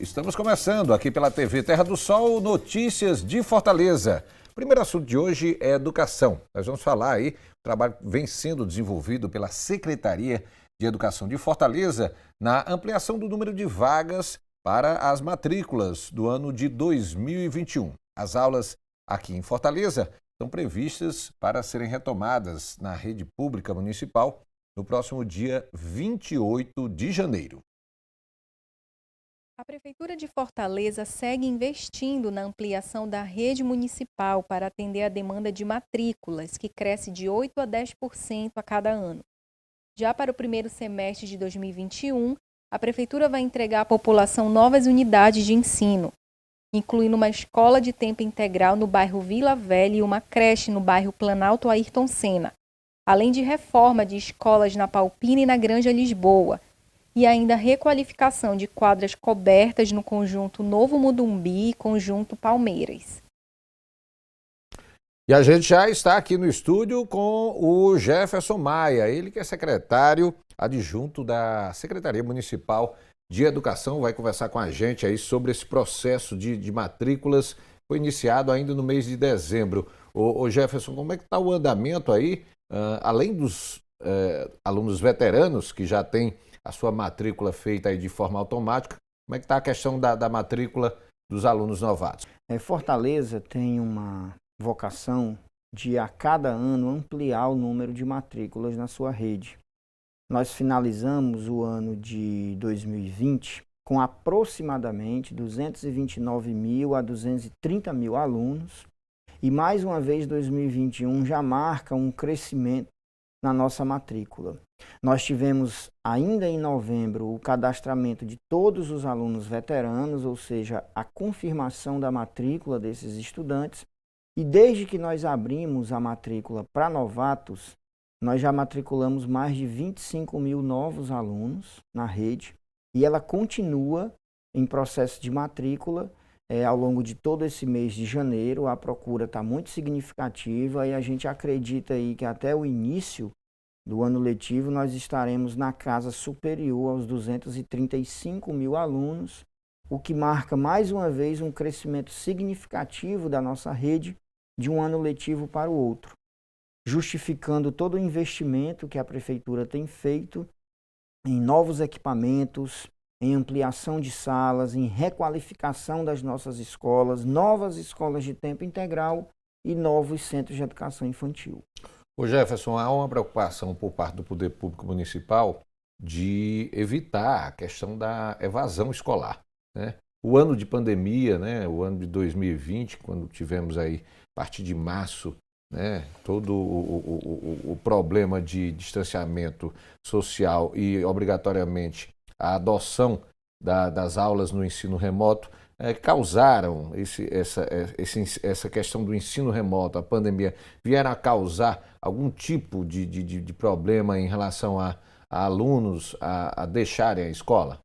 Estamos começando aqui pela TV Terra do Sol, notícias de Fortaleza. O primeiro assunto de hoje é educação. Nós vamos falar aí, o trabalho vem sendo desenvolvido pela Secretaria de Educação de Fortaleza na ampliação do número de vagas para as matrículas do ano de 2021. As aulas aqui em Fortaleza estão previstas para serem retomadas na rede pública municipal no próximo dia 28 de janeiro. A Prefeitura de Fortaleza segue investindo na ampliação da rede municipal para atender a demanda de matrículas, que cresce de 8% a 10% a cada ano. Já para o primeiro semestre de 2021, a Prefeitura vai entregar à população novas unidades de ensino, incluindo uma escola de tempo integral no bairro Vila Velha e uma creche no bairro Planalto Ayrton Senna, além de reforma de escolas na Palpina e na Granja Lisboa, e ainda requalificação de quadras cobertas no conjunto Novo Mudumbi e conjunto Palmeiras. E a gente já está aqui no estúdio com o Jefferson Maia, ele que é secretário adjunto da Secretaria Municipal de Educação, vai conversar com a gente aí sobre esse processo de matrículas, foi iniciado ainda no mês de dezembro. Ô Jefferson, como é que está o andamento aí, além dos alunos veteranos que já têm a sua matrícula feita aí de forma automática, como é que está a questão da matrícula dos alunos novatos? Fortaleza tem uma vocação de a cada ano ampliar o número de matrículas na sua rede. Nós finalizamos o ano de 2020 com aproximadamente 229 mil a 230 mil alunos e mais uma vez 2021 já marca um crescimento na nossa matrícula. Nós tivemos ainda em novembro o cadastramento de todos os alunos veteranos, ou seja, a confirmação da matrícula desses estudantes. E desde que nós abrimos a matrícula para novatos, nós já matriculamos mais de 25 mil novos alunos na rede e ela continua em processo de matrícula ao longo de todo esse mês de janeiro. A procura está muito significativa e a gente acredita aí que até o início do ano letivo nós estaremos na casa superior aos 235 mil alunos, o que marca mais uma vez um crescimento significativo da nossa rede de um ano letivo para o outro, justificando todo o investimento que a Prefeitura tem feito em novos equipamentos, em ampliação de salas, em requalificação das nossas escolas, novas escolas de tempo integral e novos centros de educação infantil. Ô Jefferson, há uma preocupação por parte do Poder Público Municipal de evitar a questão da evasão escolar, né? O ano de pandemia, né, o ano de 2020, quando tivemos aí, a partir de março, né, todo o problema de distanciamento social e, obrigatoriamente, a adoção das aulas no ensino remoto, causaram essa questão do ensino remoto, a pandemia, vieram a causar algum tipo de problema em relação a alunos a deixarem a escola?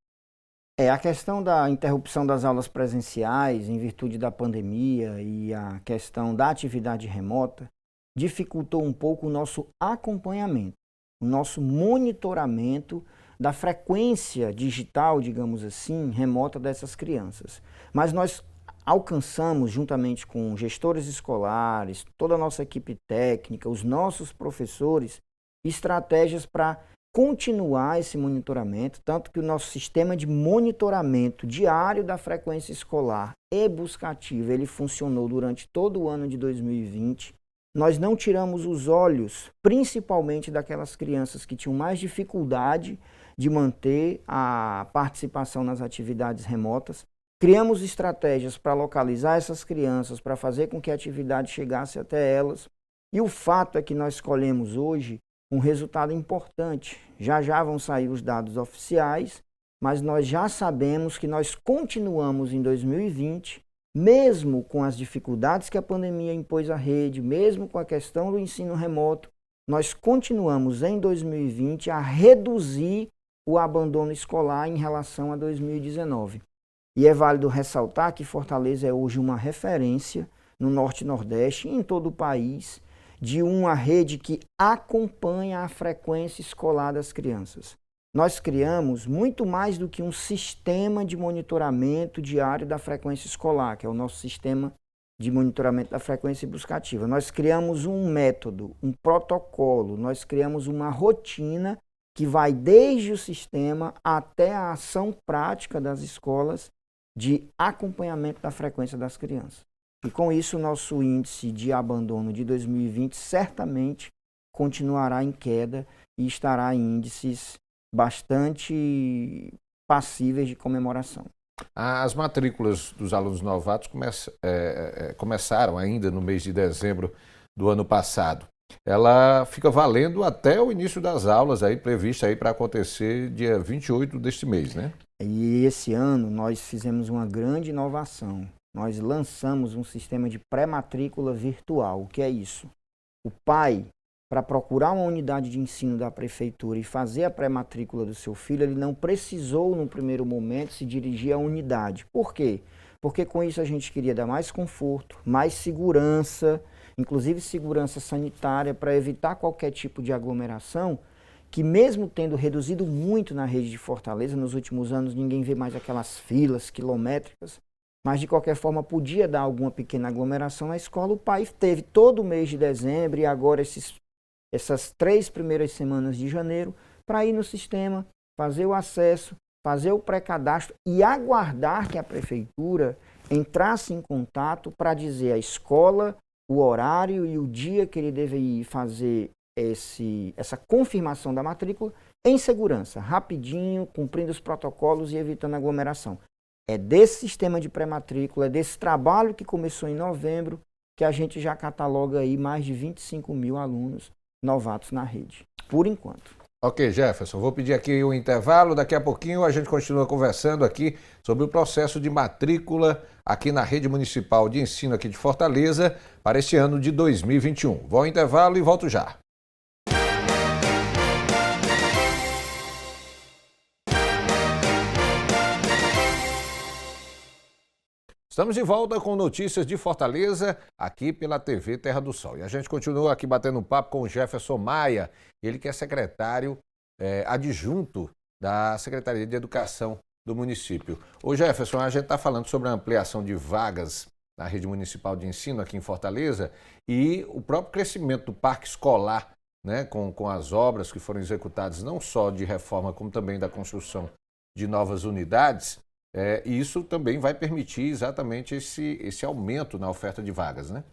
A questão da interrupção das aulas presenciais em virtude da pandemia e a questão da atividade remota dificultou um pouco o nosso acompanhamento, o nosso monitoramento da frequência digital, digamos assim, remota dessas crianças. Mas nós alcançamos, juntamente com gestores escolares, toda a nossa equipe técnica, os nossos professores, estratégias para continuar esse monitoramento, tanto que o nosso sistema de monitoramento diário da frequência escolar e buscativa, ele funcionou durante todo o ano de 2020. Nós não tiramos os olhos, principalmente daquelas crianças que tinham mais dificuldade de manter a participação nas atividades remotas. Criamos estratégias para localizar essas crianças, para fazer com que a atividade chegasse até elas. E o fato é que nós escolhemos hoje um resultado importante. Já já vão sair os dados oficiais, mas nós já sabemos que nós continuamos em 2020, mesmo com as dificuldades que a pandemia impôs à rede, mesmo com a questão do ensino remoto, nós continuamos em 2020 a reduzir o abandono escolar em relação a 2019. E é válido ressaltar que Fortaleza é hoje uma referência no Norte e Nordeste e em todo o país de uma rede que acompanha a frequência escolar das crianças. nós criamos muito mais do que um sistema de monitoramento diário da frequência escolar, que é o nosso sistema de monitoramento da frequência buscativa. Nós criamos um método, um protocolo, nós criamos uma rotina que vai desde o sistema até a ação prática das escolas de acompanhamento da frequência das crianças. E com isso, o nosso índice de abandono de 2020 certamente continuará em queda e estará em índices bastante passíveis de comemoração. As matrículas dos alunos novatos começaram ainda no mês de dezembro do ano passado. Ela fica valendo até o início das aulas aí prevista aí para acontecer dia 28 deste mês, né? E esse ano nós fizemos uma grande inovação. Nós lançamos um sistema de pré-matrícula virtual. O que é isso? O pai, para procurar uma unidade de ensino da prefeitura e fazer a pré-matrícula do seu filho, ele não precisou, no primeiro momento, se dirigir à unidade. Por quê? Porque com isso a gente queria dar mais conforto, mais segurança, inclusive segurança sanitária, para evitar qualquer tipo de aglomeração, que mesmo tendo reduzido muito na rede de Fortaleza, nos últimos anos ninguém vê mais aquelas filas quilométricas, mas de qualquer forma podia dar alguma pequena aglomeração na escola. O pai teve todo o mês de dezembro e agora essas 3 primeiras semanas de janeiro para ir no sistema, fazer o acesso, fazer o pré-cadastro e aguardar que a prefeitura entrasse em contato para dizer à escola o horário e o dia que ele deve ir fazer essa confirmação da matrícula em segurança, rapidinho, cumprindo os protocolos e evitando aglomeração. É desse sistema de pré-matrícula, é desse trabalho que começou em novembro, que a gente já cataloga aí mais de 25 mil alunos novatos na rede, por enquanto. Ok, Jefferson, vou pedir aqui um intervalo, daqui a pouquinho a gente continua conversando aqui sobre o processo de matrícula aqui na Rede Municipal de Ensino aqui de Fortaleza para este ano de 2021. Vou ao intervalo e volto já. Estamos de volta com notícias de Fortaleza, aqui pela TV Terra do Sol. E a gente continua aqui batendo um papo com o Jefferson Maia, ele que é secretário adjunto da Secretaria de Educação do município. Ô Jefferson, a gente está falando sobre a ampliação de vagas na rede municipal de ensino aqui em Fortaleza e o próprio crescimento do parque escolar, né, com as obras que foram executadas, não só de reforma, como também da construção de novas unidades. E isso também vai permitir exatamente esse aumento na oferta de vagas, né?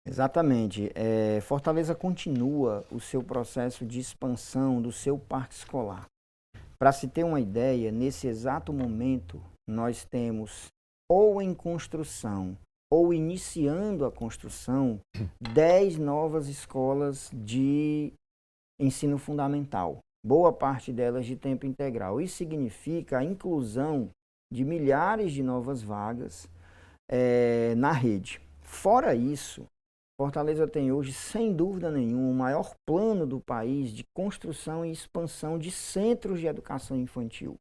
Exatamente. Fortaleza continua o seu processo de expansão do seu parque escolar. Para se ter uma ideia, nesse exato momento, nós temos ou em construção ou iniciando a construção 10 novas escolas de ensino fundamental. Boa parte delas de tempo integral. Isso significa a inclusão de milhares de novas vagas na rede. Fora isso, Fortaleza tem hoje, sem dúvida nenhuma, o maior plano do país de construção e expansão de centros de educação infantil.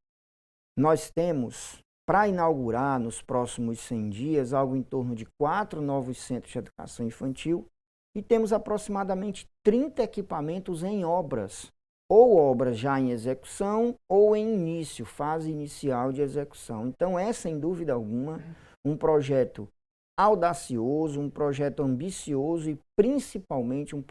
Nós temos, para inaugurar nos próximos 100 dias, algo em torno de 4 novos centros de educação infantil e temos aproximadamente 30 equipamentos em obras, ou obras já em execução ou em início, fase inicial de execução. Então é, sem dúvida alguma, um projeto audacioso, um projeto ambicioso e principalmente um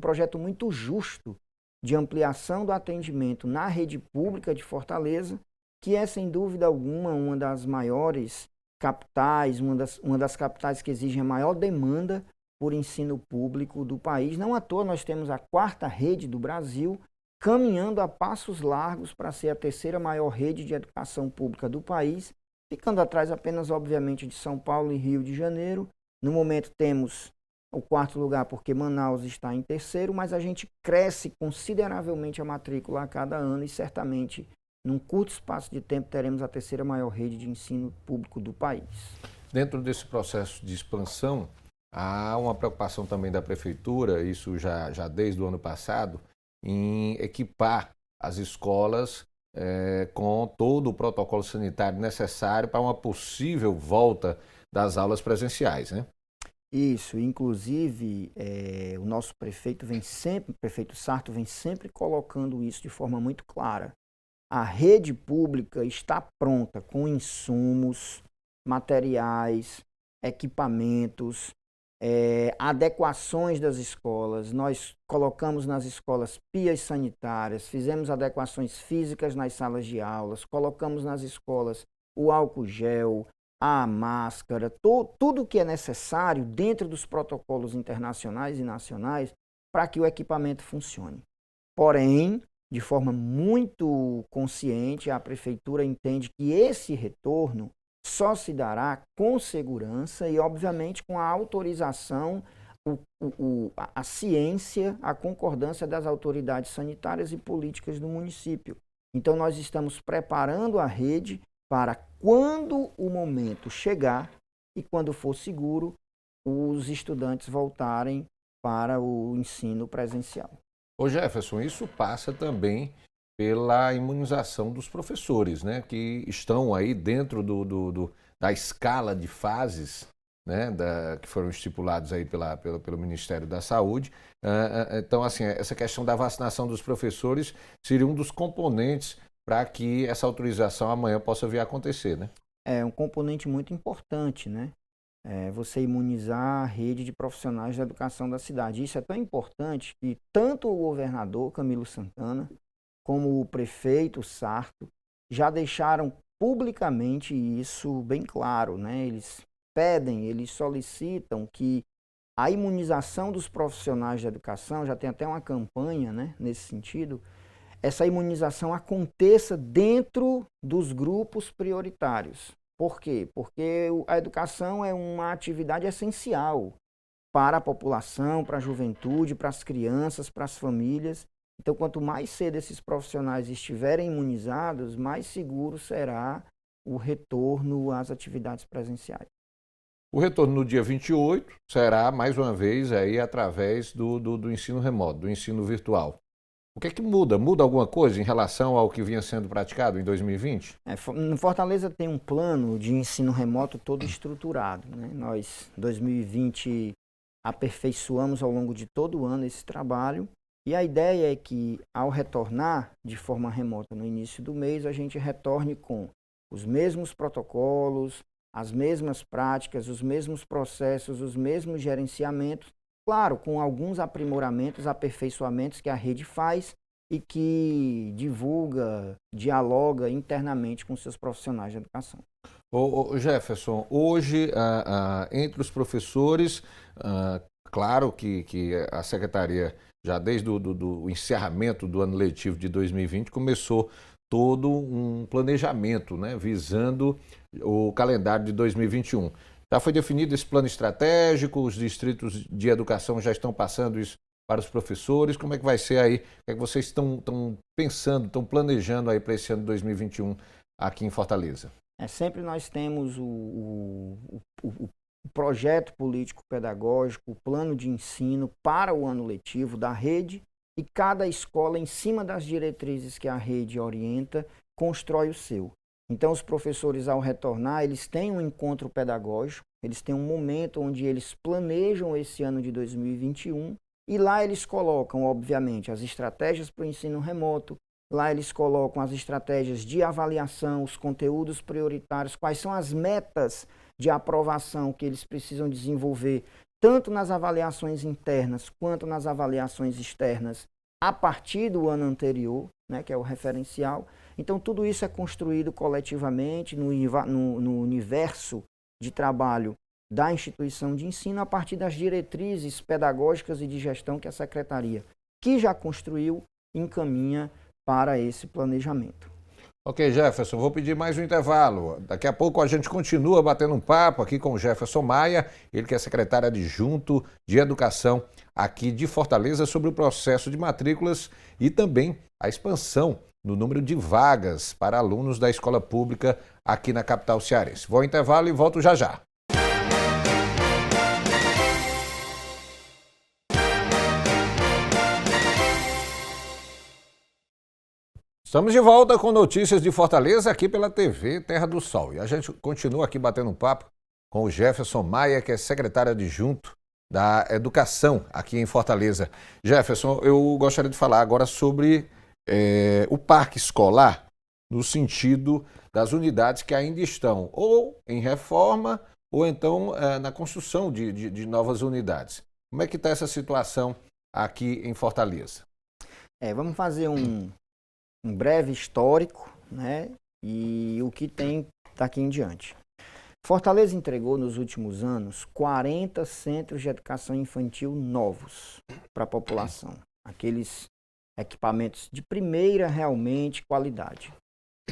projeto muito justo de ampliação do atendimento na rede pública de Fortaleza, que é, sem dúvida alguma, uma das maiores capitais, uma das capitais que exigem a maior demanda por ensino público do país. Não à toa nós temos a 4ª rede do Brasil, caminhando a passos largos para ser a 3ª maior rede de educação pública do país, ficando atrás apenas, obviamente, de São Paulo e Rio de Janeiro. No momento temos o 4º lugar porque Manaus está em 3º, mas a gente cresce consideravelmente a matrícula a cada ano e certamente, num curto espaço de tempo, teremos a 3ª maior rede de ensino público do país. Dentro desse processo de expansão, há uma preocupação também da Prefeitura, isso já desde o ano passado, em equipar as escolas com todo o protocolo sanitário necessário para uma possível volta das aulas presenciais, né? Isso, inclusive, o nosso prefeito o prefeito Sarto vem sempre colocando isso de forma muito clara. A rede pública está pronta com insumos, materiais, equipamentos, adequações das escolas. Nós colocamos nas escolas pias sanitárias, fizemos adequações físicas nas salas de aulas, colocamos nas escolas o álcool gel, a máscara, tudo que é necessário dentro dos protocolos internacionais e nacionais para que o equipamento funcione. Porém, de forma muito consciente, a prefeitura entende que esse retorno só se dará com segurança e, obviamente, com a autorização, a ciência, a concordância das autoridades sanitárias e políticas do município. Então, nós estamos preparando a rede para quando o momento chegar e quando for seguro, os estudantes voltarem para o ensino presencial. Ô Jefferson, isso passa também pela imunização dos professores, né, que estão aí dentro da escala de fases, né, que foram estipulados aí pelo Ministério da Saúde. Então, assim, essa questão da vacinação dos professores seria um dos componentes para que essa autorização amanhã possa vir a acontecer, né? É um componente muito importante, né? Você imunizar a rede de profissionais da educação da cidade. Isso é tão importante que tanto o governador Camilo Santana como o prefeito Sarto já deixaram publicamente isso bem claro, né? Eles pedem, eles solicitam que a imunização dos profissionais da educação, já tem até uma campanha, né, nesse sentido, essa imunização aconteça dentro dos grupos prioritários. Por quê? Porque a educação é uma atividade essencial para a população, para a juventude, para as crianças, para as famílias. Então, quanto mais cedo esses profissionais estiverem imunizados, mais seguro será o retorno às atividades presenciais. O retorno no dia 28 será, mais uma vez, aí através do ensino remoto, do ensino virtual. O que é que muda? Muda alguma coisa em relação ao que vinha sendo praticado em 2020? Fortaleza tem um plano de ensino remoto todo estruturado, né? Nós, em 2020, aperfeiçoamos ao longo de todo o ano esse trabalho. E a ideia é que, ao retornar de forma remota no início do mês, a gente retorne com os mesmos protocolos, as mesmas práticas, os mesmos processos, os mesmos gerenciamentos, claro, com alguns aprimoramentos, aperfeiçoamentos que a rede faz e que divulga, dialoga internamente com seus profissionais de educação. Ô Jefferson, hoje, entre os professores, claro que a Secretaria, já desde o encerramento do ano letivo de 2020, começou todo um planejamento, né, visando o calendário de 2021. Já foi definido esse plano estratégico, os distritos de educação já estão passando isso para os professores. Como é que vai ser aí? O que é que vocês estão pensando, estão planejando aí para esse ano de 2021 aqui em Fortaleza? Sempre nós temos o projeto político-pedagógico, o plano de ensino para o ano letivo da rede, e cada escola, em cima das diretrizes que a rede orienta, constrói o seu. Então, os professores, ao retornar, eles têm um encontro pedagógico, eles têm um momento onde eles planejam esse ano de 2021 e lá eles colocam, obviamente, as estratégias para o ensino remoto, lá eles colocam as estratégias de avaliação, os conteúdos prioritários, quais são as metas de aprovação que eles precisam desenvolver, tanto nas avaliações internas quanto nas avaliações externas, a partir do ano anterior, né, que é o referencial. Então, tudo isso é construído coletivamente no universo de trabalho da instituição de ensino a partir das diretrizes pedagógicas e de gestão que a Secretaria, que já construiu, encaminha para esse planejamento. Ok, Jefferson, vou pedir mais um intervalo. Daqui a pouco a gente continua batendo um papo aqui com o Jefferson Maia, ele que é secretário adjunto de Educação aqui de Fortaleza, sobre o processo de matrículas e também a expansão no número de vagas para alunos da escola pública aqui na capital cearense. Vou ao intervalo e volto já já. Estamos de volta com notícias de Fortaleza aqui pela TV Terra do Sol. E a gente continua aqui batendo um papo com o Jefferson Maia, que é secretário adjunto da Educação aqui em Fortaleza. Jefferson, eu gostaria de falar agora sobre o parque escolar, no sentido das unidades que ainda estão ou em reforma ou então na construção de novas unidades. Como é que está essa situação aqui em Fortaleza? Vamos fazer um breve histórico, né? E o que tem daqui em diante. Fortaleza entregou nos últimos anos 40 centros de educação infantil novos para a população. Aqueles equipamentos de primeira realmente qualidade.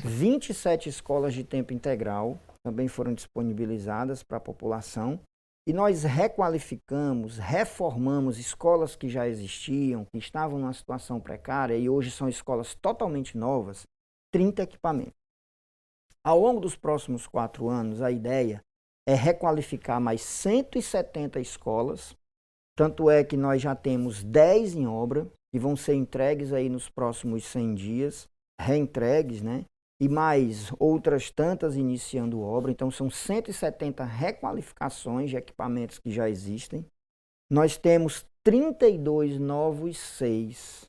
27 escolas de tempo integral também foram disponibilizadas para a população. E nós requalificamos, reformamos escolas que já existiam, que estavam numa situação precária e hoje são escolas totalmente novas, 30 equipamentos. Ao longo dos próximos 4 anos, a ideia é requalificar mais 170 escolas, tanto é que nós já temos 10 em obra, que vão ser entregues aí nos próximos 100 dias, reentregues, né? E mais outras tantas iniciando obra. Então, são 170 requalificações de equipamentos que já existem. Nós temos 32 novos 6,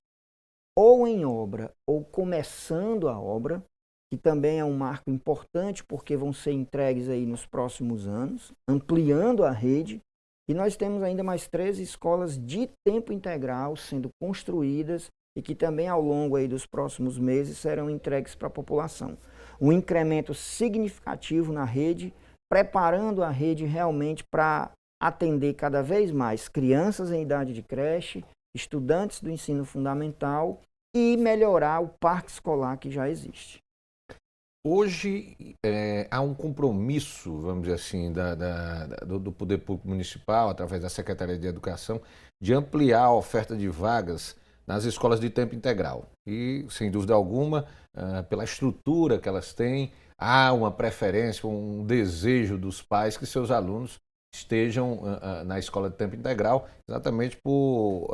ou em obra ou começando a obra, que também é um marco importante porque vão ser entregues aí nos próximos anos, ampliando a rede. E nós temos ainda mais 13 escolas de tempo integral sendo construídas e que também ao longo aí dos próximos meses serão entregues para a população. Um incremento significativo na rede, preparando a rede realmente para atender cada vez mais crianças em idade de creche, estudantes do ensino fundamental e melhorar o parque escolar que já existe. Hoje há um compromisso, vamos dizer assim, do Poder Público Municipal, através da Secretaria de Educação, de ampliar a oferta de vagas nas escolas de tempo integral. E, sem dúvida alguma, pela estrutura que elas têm, há uma preferência, um desejo dos pais que seus alunos estejam na escola de tempo integral, exatamente por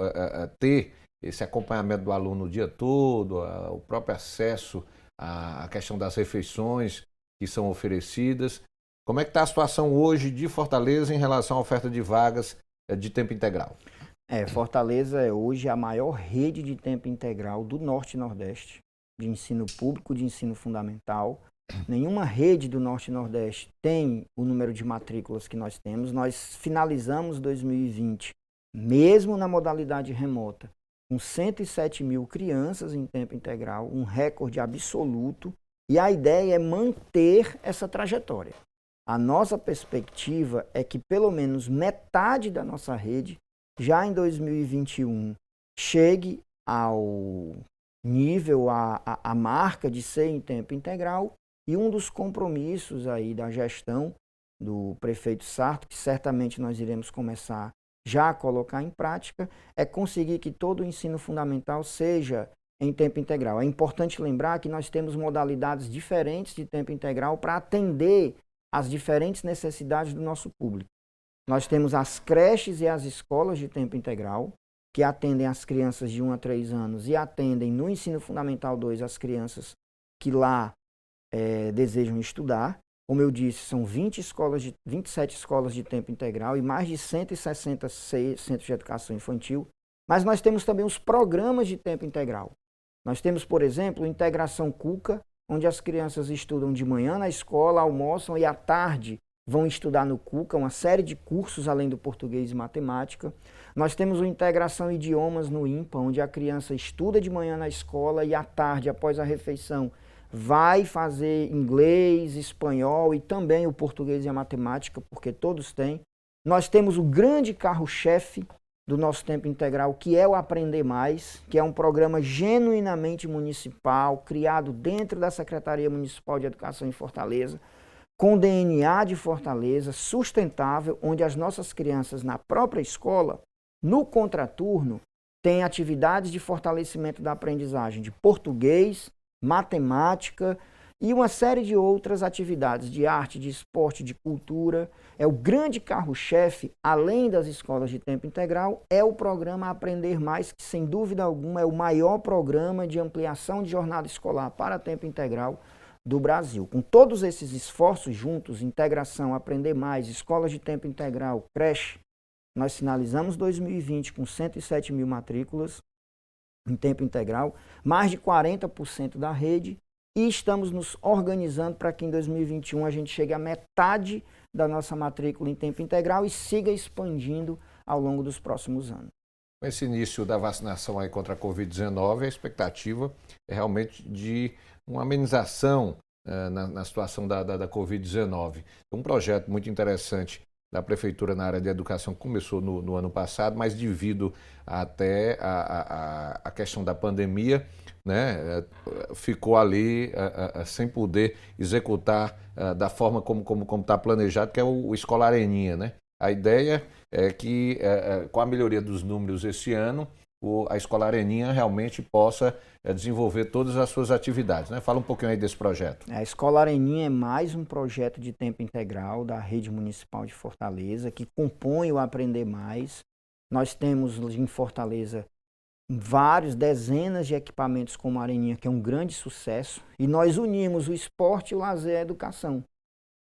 ter esse acompanhamento do aluno o dia todo, o próprio acesso à questão das refeições que são oferecidas. Como é que está a situação hoje de Fortaleza em relação à oferta de vagas de tempo integral? Fortaleza é hoje a maior rede de tempo integral do Norte e Nordeste, de ensino público, de ensino fundamental. Nenhuma rede do Norte e Nordeste tem o número de matrículas que nós temos. Nós finalizamos 2020, mesmo na modalidade remota, com 107 mil crianças em tempo integral, um recorde absoluto. E a ideia é manter essa trajetória. A nossa perspectiva é que pelo menos metade da nossa rede já em 2021 chegue ao nível, a marca de ser em tempo integral, e um dos compromissos aí da gestão do prefeito Sarto, que certamente nós iremos começar já a colocar em prática, é conseguir que todo o ensino fundamental seja em tempo integral. É importante lembrar que nós temos modalidades diferentes de tempo integral para atender às diferentes necessidades do nosso público. Nós temos as creches e as escolas de tempo integral, que atendem as crianças de 1 a 3 anos e atendem no ensino fundamental 2 as crianças que lá desejam estudar. Como eu disse, são 27 escolas de tempo integral e mais de 160 centros de educação infantil. Mas nós temos também os programas de tempo integral. Nós temos, por exemplo, Integração Cuca, onde as crianças estudam de manhã na escola, almoçam e à tarde vão estudar no Cuca, uma série de cursos além do português e matemática. Nós temos o Integração Idiomas no IMPA, onde a criança estuda de manhã na escola e à tarde, após a refeição, vai fazer inglês, espanhol e também o português e a matemática, porque todos têm. Nós temos o grande carro-chefe do nosso tempo integral, que é o Aprender Mais, que é um programa genuinamente municipal, criado dentro da Secretaria Municipal de Educação em Fortaleza, com DNA de Fortaleza, sustentável, onde as nossas crianças na própria escola, no contraturno, têm atividades de fortalecimento da aprendizagem de português, matemática e uma série de outras atividades de arte, de esporte, de cultura. É o grande carro-chefe, além das escolas de tempo integral, é o programa Aprender Mais, que sem dúvida alguma é o maior programa de ampliação de jornada escolar para tempo integral do Brasil. Com todos esses esforços juntos, integração, aprender mais, escolas de tempo integral, creche, nós finalizamos 2020 com 107 mil matrículas em tempo integral, mais de 40% da rede, e estamos nos organizando para que em 2021 a gente chegue à metade da nossa matrícula em tempo integral e siga expandindo ao longo dos próximos anos. Com esse início da vacinação aí contra a Covid-19, a expectativa é realmente de uma amenização na situação da Covid-19. Um projeto muito interessante da Prefeitura na área de educação que começou no ano passado, mas devido até a questão da pandemia, né, ficou ali sem poder executar da forma como está planejado, que é o Escola Areninha, né? A ideia é que, com a melhoria dos números esse ano, a Escola Areninha realmente possa desenvolver todas as suas atividades, né? Fala um pouquinho aí desse projeto. A Escola Areninha é mais um projeto de tempo integral da Rede Municipal de Fortaleza, que compõe o Aprender Mais. Nós temos em Fortaleza dezenas de equipamentos como a Areninha, que é um grande sucesso, e nós unimos o esporte, o lazer e a educação.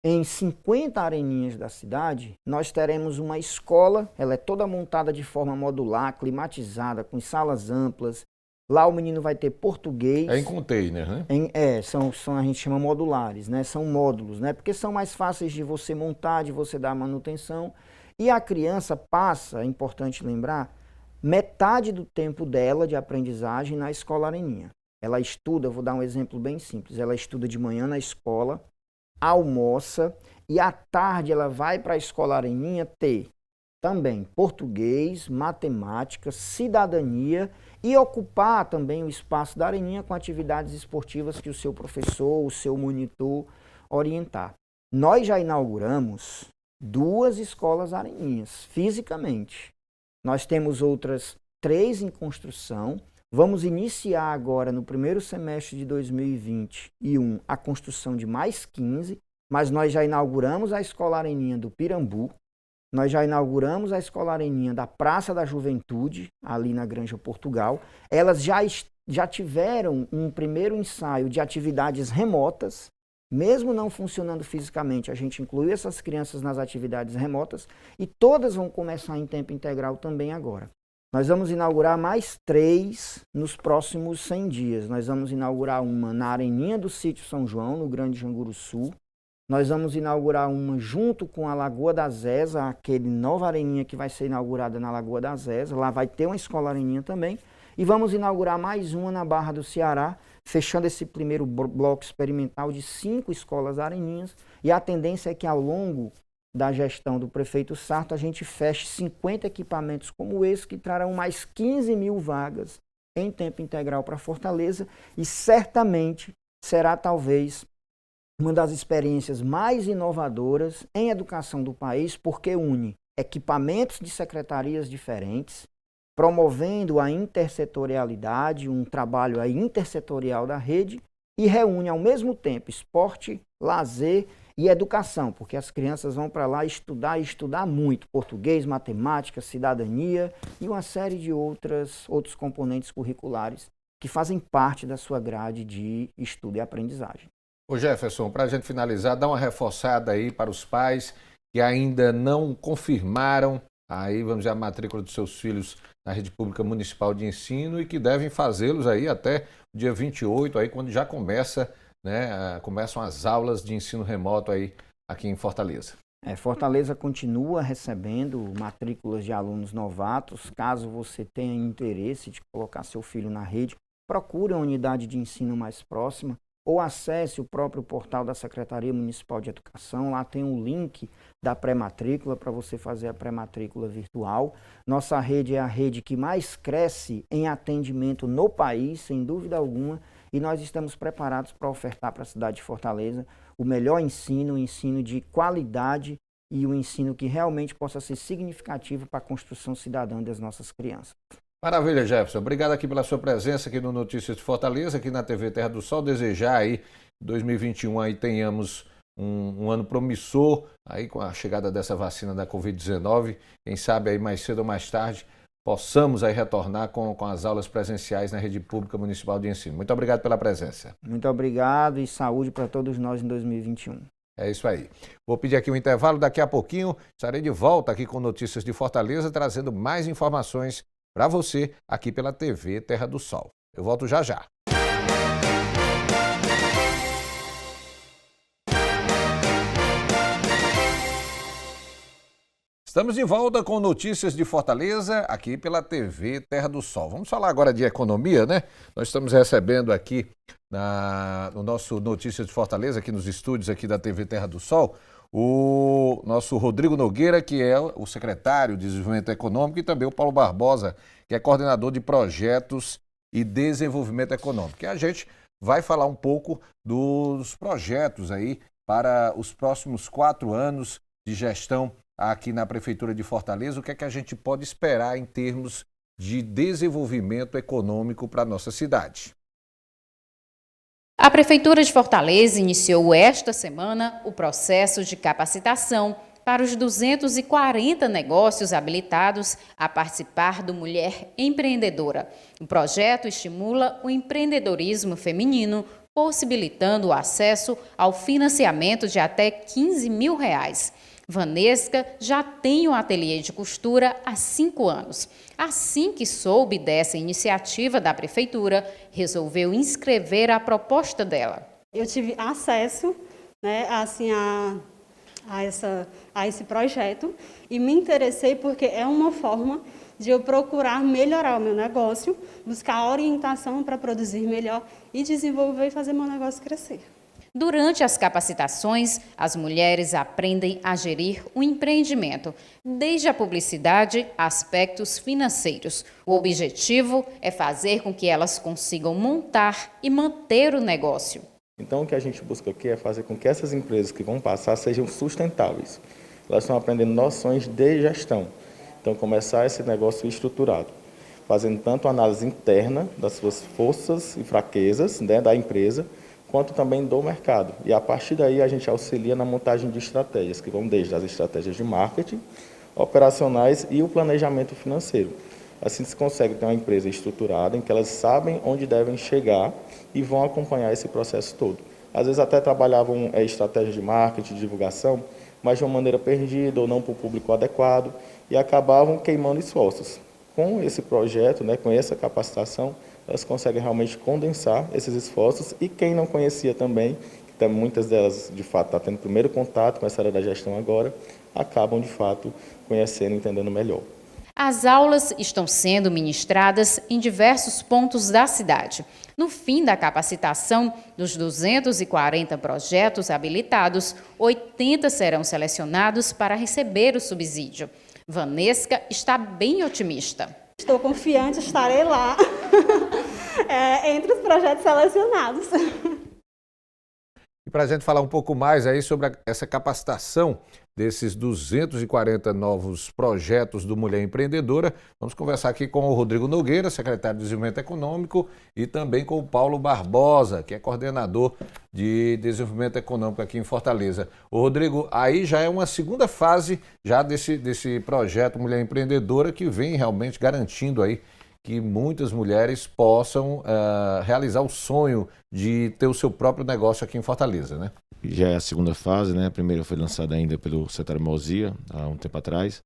Em 50 areninhas da cidade, nós teremos uma escola, ela é toda montada de forma modular, climatizada, com salas amplas. Lá o menino vai ter português. É em container, né? A gente chama modulares, né? São módulos, né? Porque são mais fáceis de você montar, de você dar manutenção. E a criança passa, é importante lembrar, metade do tempo dela de aprendizagem na Escola Areninha. Ela estuda, vou dar um exemplo bem simples, ela estuda de manhã na escola, almoça e à tarde ela vai para a Escola Areninha ter também português, matemática, cidadania e ocupar também o espaço da Areninha com atividades esportivas que o seu professor, o seu monitor orientar. Nós já inauguramos 2 escolas Areninhas, fisicamente. Nós temos outras 3 em construção. Vamos iniciar agora, no primeiro semestre de 2021, a construção de mais 15, mas nós já inauguramos a Escola Areninha do Pirambu, nós já inauguramos a Escola Areninha da Praça da Juventude, ali na Granja Portugal. Elas já tiveram um primeiro ensaio de atividades remotas, mesmo não funcionando fisicamente, a gente incluiu essas crianças nas atividades remotas e todas vão começar em tempo integral também agora. Nós vamos inaugurar mais 3 nos próximos 100 dias. Nós vamos inaugurar uma na Areninha do Sítio São João, no Grande Janguruçu. Nós vamos inaugurar uma junto com a Lagoa da Zesa, aquele nova areninha que vai ser inaugurada na Lagoa da Zesa. Lá vai ter uma escola areninha também. E vamos inaugurar mais uma na Barra do Ceará, fechando esse primeiro bloco experimental de 5 escolas areninhas. E a tendência é que ao longo da gestão do prefeito Sarto, a gente feche 50 equipamentos como esse, que trarão mais 15 mil vagas em tempo integral para Fortaleza e certamente será talvez uma das experiências mais inovadoras em educação do país, porque une equipamentos de secretarias diferentes, promovendo a intersetorialidade, um trabalho aí intersetorial da rede, e reúne ao mesmo tempo esporte, lazer e educação, porque as crianças vão para lá estudar e estudar muito, português, matemática, cidadania e uma série de outros componentes curriculares que fazem parte da sua grade de estudo e aprendizagem. Ô Jefferson, para a gente finalizar, dá uma reforçada aí para os pais que ainda não confirmaram aí, vamos dizer, a matrícula dos seus filhos na rede pública municipal de ensino e que devem fazê-los aí até o dia 28, aí, quando já começam as aulas de ensino remoto aí aqui em Fortaleza. Fortaleza continua recebendo matrículas de alunos novatos. Caso você tenha interesse de colocar seu filho na rede, procure a unidade de ensino mais próxima ou acesse o próprio portal da Secretaria Municipal de Educação. Lá tem um link da pré-matrícula para você fazer a pré-matrícula virtual. Nossa rede é a rede que mais cresce em atendimento no país, sem dúvida alguma, e nós estamos preparados para ofertar para a cidade de Fortaleza o melhor ensino, o ensino de qualidade e o ensino que realmente possa ser significativo para a construção cidadã das nossas crianças. Maravilha, Jefferson. Obrigado aqui pela sua presença aqui no Notícias de Fortaleza, aqui na TV Terra do Sol. Desejar aí 2021 aí tenhamos um ano promissor aí com a chegada dessa vacina da Covid-19. Quem sabe aí mais cedo ou mais tarde possamos aí retornar com as aulas presenciais na rede pública municipal de ensino. Muito obrigado pela presença. Muito obrigado e saúde para todos nós em 2021. É isso aí. Vou pedir aqui um intervalo, daqui a pouquinho estarei de volta aqui com Notícias de Fortaleza, trazendo mais informações para você aqui pela TV Terra do Sol. Eu volto já já. Estamos de volta com Notícias de Fortaleza, aqui pela TV Terra do Sol. Vamos falar agora de economia, né? Nós estamos recebendo aqui no nosso Notícias de Fortaleza, aqui nos estúdios aqui da TV Terra do Sol, o nosso Rodrigo Nogueira, que é o secretário de Desenvolvimento Econômico, e também o Paulo Barbosa, que é coordenador de Projetos e Desenvolvimento Econômico. E a gente vai falar um pouco dos projetos aí para os próximos 4 anos de gestão aqui na Prefeitura de Fortaleza. O que é que a gente pode esperar em termos de desenvolvimento econômico para a nossa cidade? A Prefeitura de Fortaleza iniciou esta semana o processo de capacitação para os 240 negócios habilitados a participar do Mulher Empreendedora. O projeto estimula o empreendedorismo feminino, possibilitando o acesso ao financiamento de até R$15 mil. Vanesca já tem um ateliê de costura há 5 anos. Assim que soube dessa iniciativa da Prefeitura, resolveu inscrever a proposta dela. Eu tive acesso, né, assim, a esse projeto e me interessei porque é uma forma de eu procurar melhorar o meu negócio, buscar orientação para produzir melhor e desenvolver e fazer meu negócio crescer. Durante as capacitações, as mulheres aprendem a gerir o empreendimento, desde a publicidade a aspectos financeiros. O objetivo é fazer com que elas consigam montar e manter o negócio. Então, o que a gente busca aqui é fazer com que essas empresas que vão passar sejam sustentáveis. Elas estão aprendendo noções de gestão. Então, começar esse negócio estruturado, fazendo tanto análise interna das suas forças e fraquezas, né, da empresa, quanto também do mercado. E a partir daí a gente auxilia na montagem de estratégias, que vão desde as estratégias de marketing, operacionais e o planejamento financeiro. Assim se consegue ter uma empresa estruturada, em que elas sabem onde devem chegar e vão acompanhar esse processo todo. Às vezes até trabalhavam estratégias de marketing, de divulgação, mas de uma maneira perdida ou não para o público adequado, e acabavam queimando esforços. Com esse projeto, né, com essa capacitação, elas conseguem realmente condensar esses esforços, e quem não conhecia também, que muitas delas de fato estão tendo primeiro contato com essa área da gestão agora, acabam de fato conhecendo e entendendo melhor. As aulas estão sendo ministradas em diversos pontos da cidade. No fim da capacitação, dos 240 projetos habilitados, 80 serão selecionados para receber o subsídio. Vanesca está bem otimista. Estou confiante, estarei lá entre os projetos selecionados. E para a gente falar um pouco mais aí sobre essa capacitação desses 240 novos projetos do Mulher Empreendedora, vamos conversar aqui com o Rodrigo Nogueira, secretário de Desenvolvimento Econômico, e também com o Paulo Barbosa, que é coordenador de Desenvolvimento Econômico aqui em Fortaleza. O Rodrigo, aí já é uma segunda fase já desse projeto Mulher Empreendedora, que vem realmente garantindo aí que muitas mulheres possam realizar o sonho de ter o seu próprio negócio aqui em Fortaleza, né? Já é a segunda fase, né? A primeira foi lançada ainda pelo secretário Mauzia, há um tempo atrás.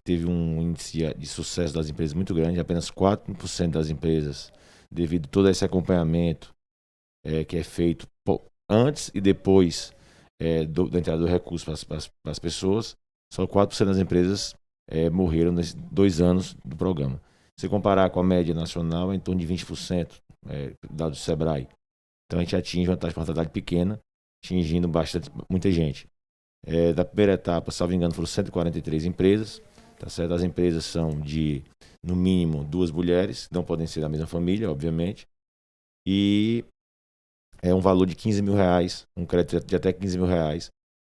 Teve um índice de sucesso das empresas muito grande, apenas 4% das empresas, devido a todo esse acompanhamento que é feito antes e depois da entrada do recurso para as pessoas, só 4% das empresas morreram nesses 2 anos do programa. Se comparar com a média nacional, é em torno de 20%, dados do Sebrae. Então a gente atinge uma taxa de mortalidade pequena, atingindo muita gente. Da primeira etapa, salvo engano, foram 143 empresas. Tá certo? As empresas são de, no mínimo, 2 mulheres, não podem ser da mesma família, obviamente. E é um valor de R$15 mil, um crédito de até R$15 mil,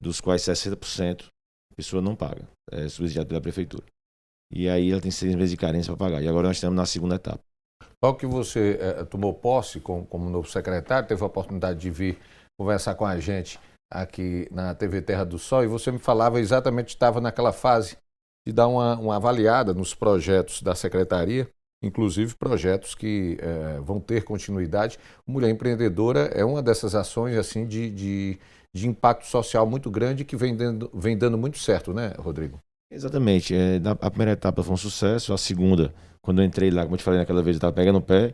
dos quais 60% a pessoa não paga, é subsidiado pela prefeitura. E aí ela tem 6 meses de carência para pagar. E agora nós estamos na segunda etapa. Logo que você tomou posse como novo secretário, teve a oportunidade de vir conversar com a gente aqui na TV Terra do Sol, e você me falava exatamente, estava naquela fase de dar uma avaliada nos projetos da Secretaria, inclusive projetos que vão ter continuidade. Mulher Empreendedora é uma dessas ações assim de impacto social muito grande que vem dando muito certo, né, Rodrigo? Exatamente. A primeira etapa foi um sucesso, a segunda, quando eu entrei lá, como eu te falei naquela vez, eu estava pegando o pé,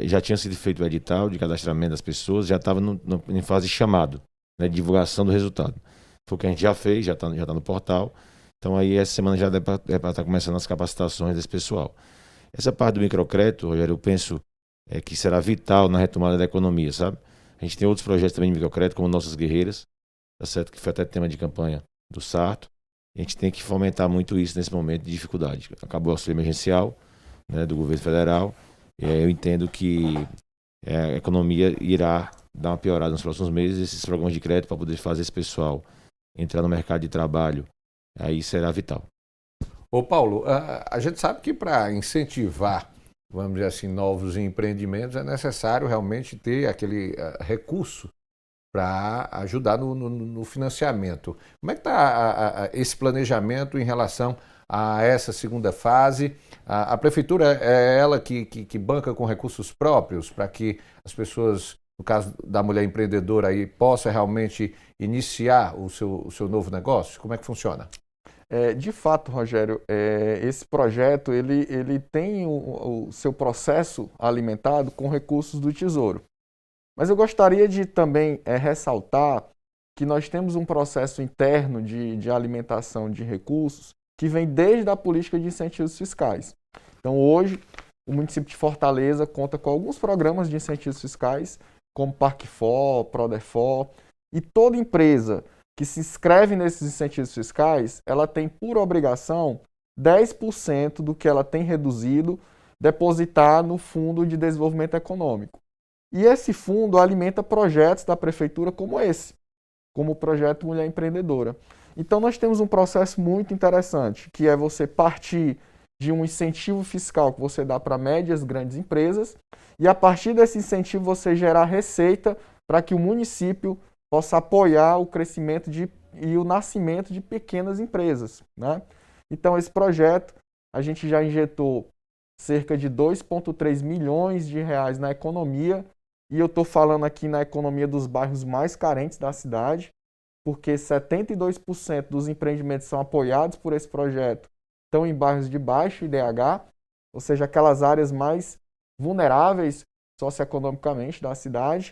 já tinha sido feito o edital de cadastramento das pessoas, já estava em fase de chamado, né, de divulgação do resultado. Foi o que a gente já fez, já tá no portal. Então aí essa semana já deve estar começando as capacitações desse pessoal. Essa parte do microcrédito, Rogério, eu penso que será vital na retomada da economia, sabe? A gente tem outros projetos também de microcrédito, como Nossas Guerreiras, tá certo? Que foi até tema de campanha do Sarto. A gente tem que fomentar muito isso nesse momento de dificuldade. Acabou o auxílio emergencial, né, do governo federal. Eu entendo que a economia irá dar uma piorada nos próximos meses. Esses programas de crédito para poder fazer esse pessoal entrar no mercado de trabalho, aí será vital. Ô Paulo, a gente sabe que para incentivar, vamos dizer assim, novos empreendimentos é necessário realmente ter aquele recurso para ajudar no financiamento. Como é que está esse planejamento em relação a essa segunda fase? A prefeitura é ela que banca com recursos próprios para que as pessoas, no caso da mulher empreendedora, aí, possa realmente iniciar o seu novo negócio? Como é que funciona? De fato, Rogério, esse projeto ele tem o seu processo alimentado com recursos do Tesouro. Mas eu gostaria de também ressaltar que nós temos um processo interno de alimentação de recursos que vem desde a política de incentivos fiscais. Então, hoje, o município de Fortaleza conta com alguns programas de incentivos fiscais, como Parquefor, Prodefor, e toda empresa que se inscreve nesses incentivos fiscais, ela tem por obrigação 10% do que ela tem reduzido depositar no Fundo de Desenvolvimento Econômico. E esse fundo alimenta projetos da prefeitura como esse, como o projeto Mulher Empreendedora. Então nós temos um processo muito interessante, que é você partir de um incentivo fiscal que você dá para médias, grandes empresas, e a partir desse incentivo você gerar receita para que o município possa apoiar o crescimento e o nascimento de pequenas empresas, né? Então, esse projeto, a gente já injetou cerca de 2,3 milhões de reais na economia, e eu estou falando aqui na economia dos bairros mais carentes da cidade, porque 72% dos empreendimentos são apoiados por esse projeto, estão em bairros de baixo IDH, ou seja, aquelas áreas mais vulneráveis socioeconomicamente da cidade.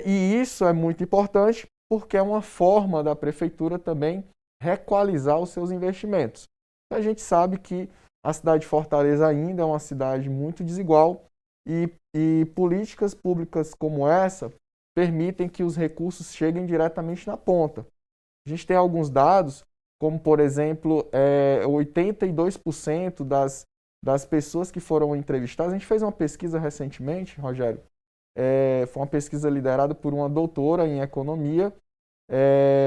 E isso é muito importante porque é uma forma da prefeitura também requalizar os seus investimentos. A gente sabe que a cidade de Fortaleza ainda é uma cidade muito desigual e políticas públicas como essa permitem que os recursos cheguem diretamente na ponta. A gente tem alguns dados, como por exemplo, 82% das pessoas que foram entrevistadas. A gente fez uma pesquisa recentemente, Rogério, foi uma pesquisa liderada por uma doutora em economia,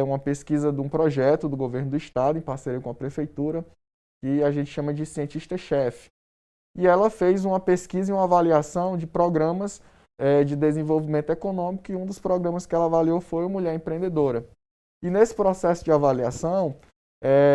uma pesquisa de um projeto do governo do estado, em parceria com a prefeitura, que a gente chama de cientista-chefe. E ela fez uma pesquisa e uma avaliação de programas de desenvolvimento econômico, e um dos programas que ela avaliou foi o Mulher Empreendedora. E nesse processo de avaliação,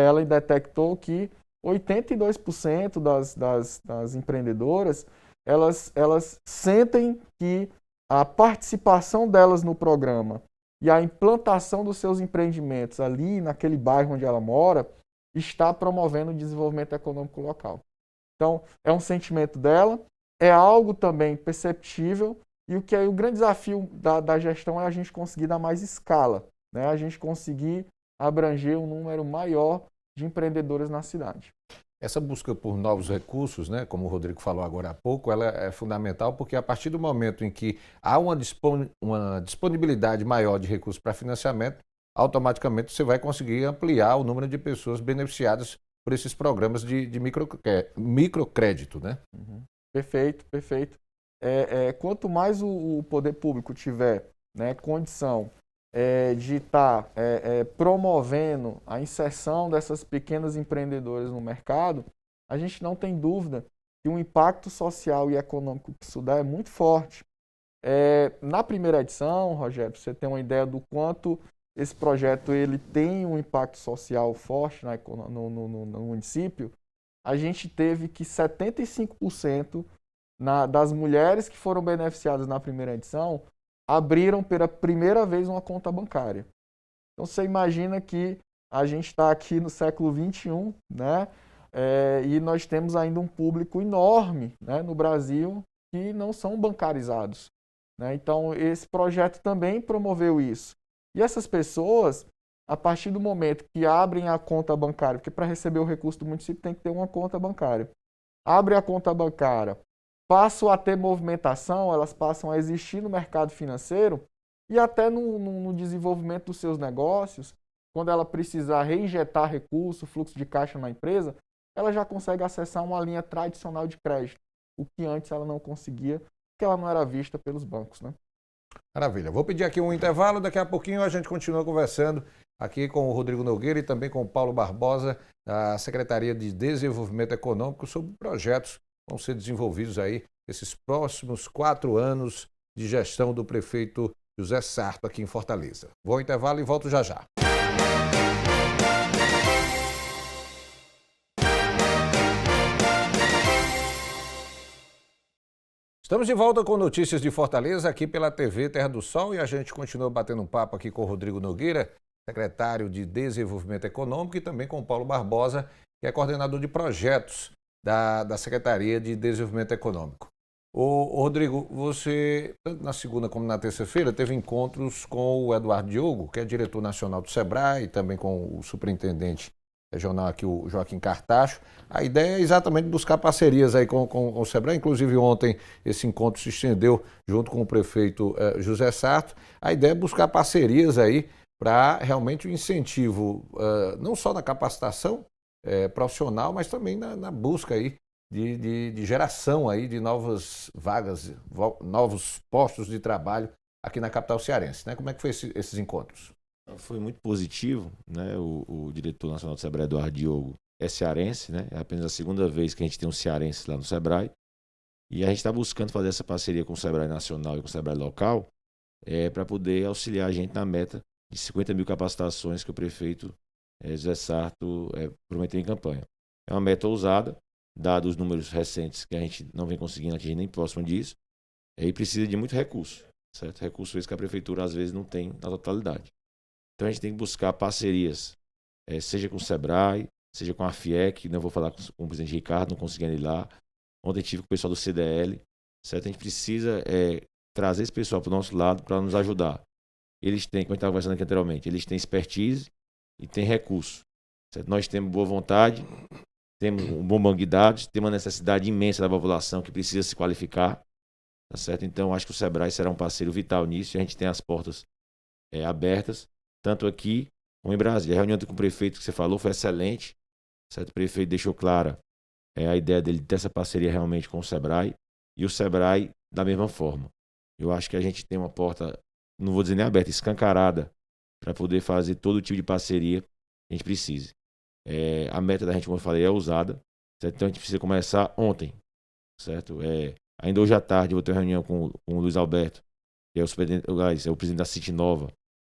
ela detectou que 82% das empreendedoras, elas sentem que a participação delas no programa e a implantação dos seus empreendimentos ali naquele bairro onde ela mora está promovendo o desenvolvimento econômico local. Então, é um sentimento dela, é algo também perceptível, e o grande desafio da gestão é a gente conseguir dar mais escala, né? A gente conseguir abranger um número maior de empreendedoras na cidade. Essa busca por novos recursos, né, como o Rodrigo falou agora há pouco, ela é fundamental porque a partir do momento em que há uma disponibilidade maior de recursos para financiamento, automaticamente você vai conseguir ampliar o número de pessoas beneficiadas por esses programas de microcrédito, né? Uhum. Perfeito, perfeito. Quanto mais o poder público tiver, né, condição de estar promovendo a inserção dessas pequenas empreendedoras no mercado, a gente não tem dúvida que o impacto social e econômico que isso dá é muito forte. Na primeira edição, Rogério, pra você ter uma ideia do quanto esse projeto ele tem um impacto social forte no município, a gente teve que 75% das mulheres que foram beneficiadas na primeira edição abriram pela primeira vez uma conta bancária. Então você imagina que a gente está aqui no século XXI, né? E nós temos ainda um público enorme, né, no Brasil que não são bancarizados, né? Então esse projeto também promoveu isso. E essas pessoas, a partir do momento que abrem a conta bancária, porque para receber o recurso do município tem que ter uma conta bancária, abre a conta bancária, passam a ter movimentação, elas passam a existir no mercado financeiro e até no desenvolvimento dos seus negócios, quando ela precisar reinjetar recurso, fluxo de caixa na empresa, ela já consegue acessar uma linha tradicional de crédito, o que antes ela não conseguia, porque ela não era vista pelos bancos, né? Maravilha. Vou pedir aqui um intervalo, daqui a pouquinho a gente continua conversando aqui com o Rodrigo Nogueira e também com o Paulo Barbosa, da Secretaria de Desenvolvimento Econômico, sobre projetos que vão ser desenvolvidos aí esses próximos 4 anos de gestão do prefeito José Sarto aqui em Fortaleza. Vou ao intervalo e volto já já. Estamos de volta com notícias de Fortaleza aqui pela TV Terra do Sol e a gente continua batendo um papo aqui com o Rodrigo Nogueira, secretário de Desenvolvimento Econômico, e também com o Paulo Barbosa, que é coordenador de projetos da Secretaria de Desenvolvimento Econômico. Ô Rodrigo, você, tanto na segunda como na terça-feira, teve encontros com o Eduardo Diogo, que é diretor nacional do SEBRAE, e também com o superintendente regional aqui, o Joaquim Cartacho. A ideia é exatamente buscar parcerias aí com o SEBRAE. Inclusive ontem esse encontro se estendeu junto com o prefeito José Sarto. A ideia é buscar parcerias aí para realmente o incentivo, não só na capacitação profissional, mas também na busca aí de geração aí de novas vagas, novos postos de trabalho aqui na capital cearense, né? Como é que foi esses encontros? Foi muito positivo, né? O diretor nacional do SEBRAE, Eduardo Diogo, é cearense, né? É apenas a segunda vez que a gente tem um cearense lá no SEBRAE. E a gente está buscando fazer essa parceria com o SEBRAE nacional e com o SEBRAE local para poder auxiliar a gente na meta de 50 mil capacitações que o prefeito José Sarto prometeu em campanha. É uma meta ousada, dados os números recentes que a gente não vem conseguindo atingir nem próximo disso, e precisa de muito recurso, certo? Recurso esse que a prefeitura às vezes não tem na totalidade. Então a gente tem que buscar parcerias, seja com o SEBRAE, seja com a FIEC, não vou falar com o presidente Ricardo, não conseguindo ir lá. Ontem tive com o pessoal do CDL, certo? A gente precisa trazer esse pessoal para o nosso lado para nos ajudar. Eles têm, como a gente estava conversando aqui anteriormente, eles têm expertise e têm recurso, certo? Nós temos boa vontade, temos um bom banco de dados, temos uma necessidade imensa da população que precisa se qualificar, tá certo? Então acho que o SEBRAE será um parceiro vital nisso e a gente tem as portas abertas, tanto aqui como em Brasília. A reunião com o prefeito que você falou foi excelente, certo? O prefeito deixou clara a ideia dele ter essa parceria realmente com o SEBRAE e o SEBRAE da mesma forma. Eu acho que a gente tem uma porta, não vou dizer nem aberta, escancarada, para poder fazer todo tipo de parceria que a gente precise. A meta da gente, como eu falei, é ousada, certo? Então a gente precisa começar ontem, certo? Ainda hoje à tarde eu vou ter uma reunião com o Luiz Alberto, que é o presidente da City Nova,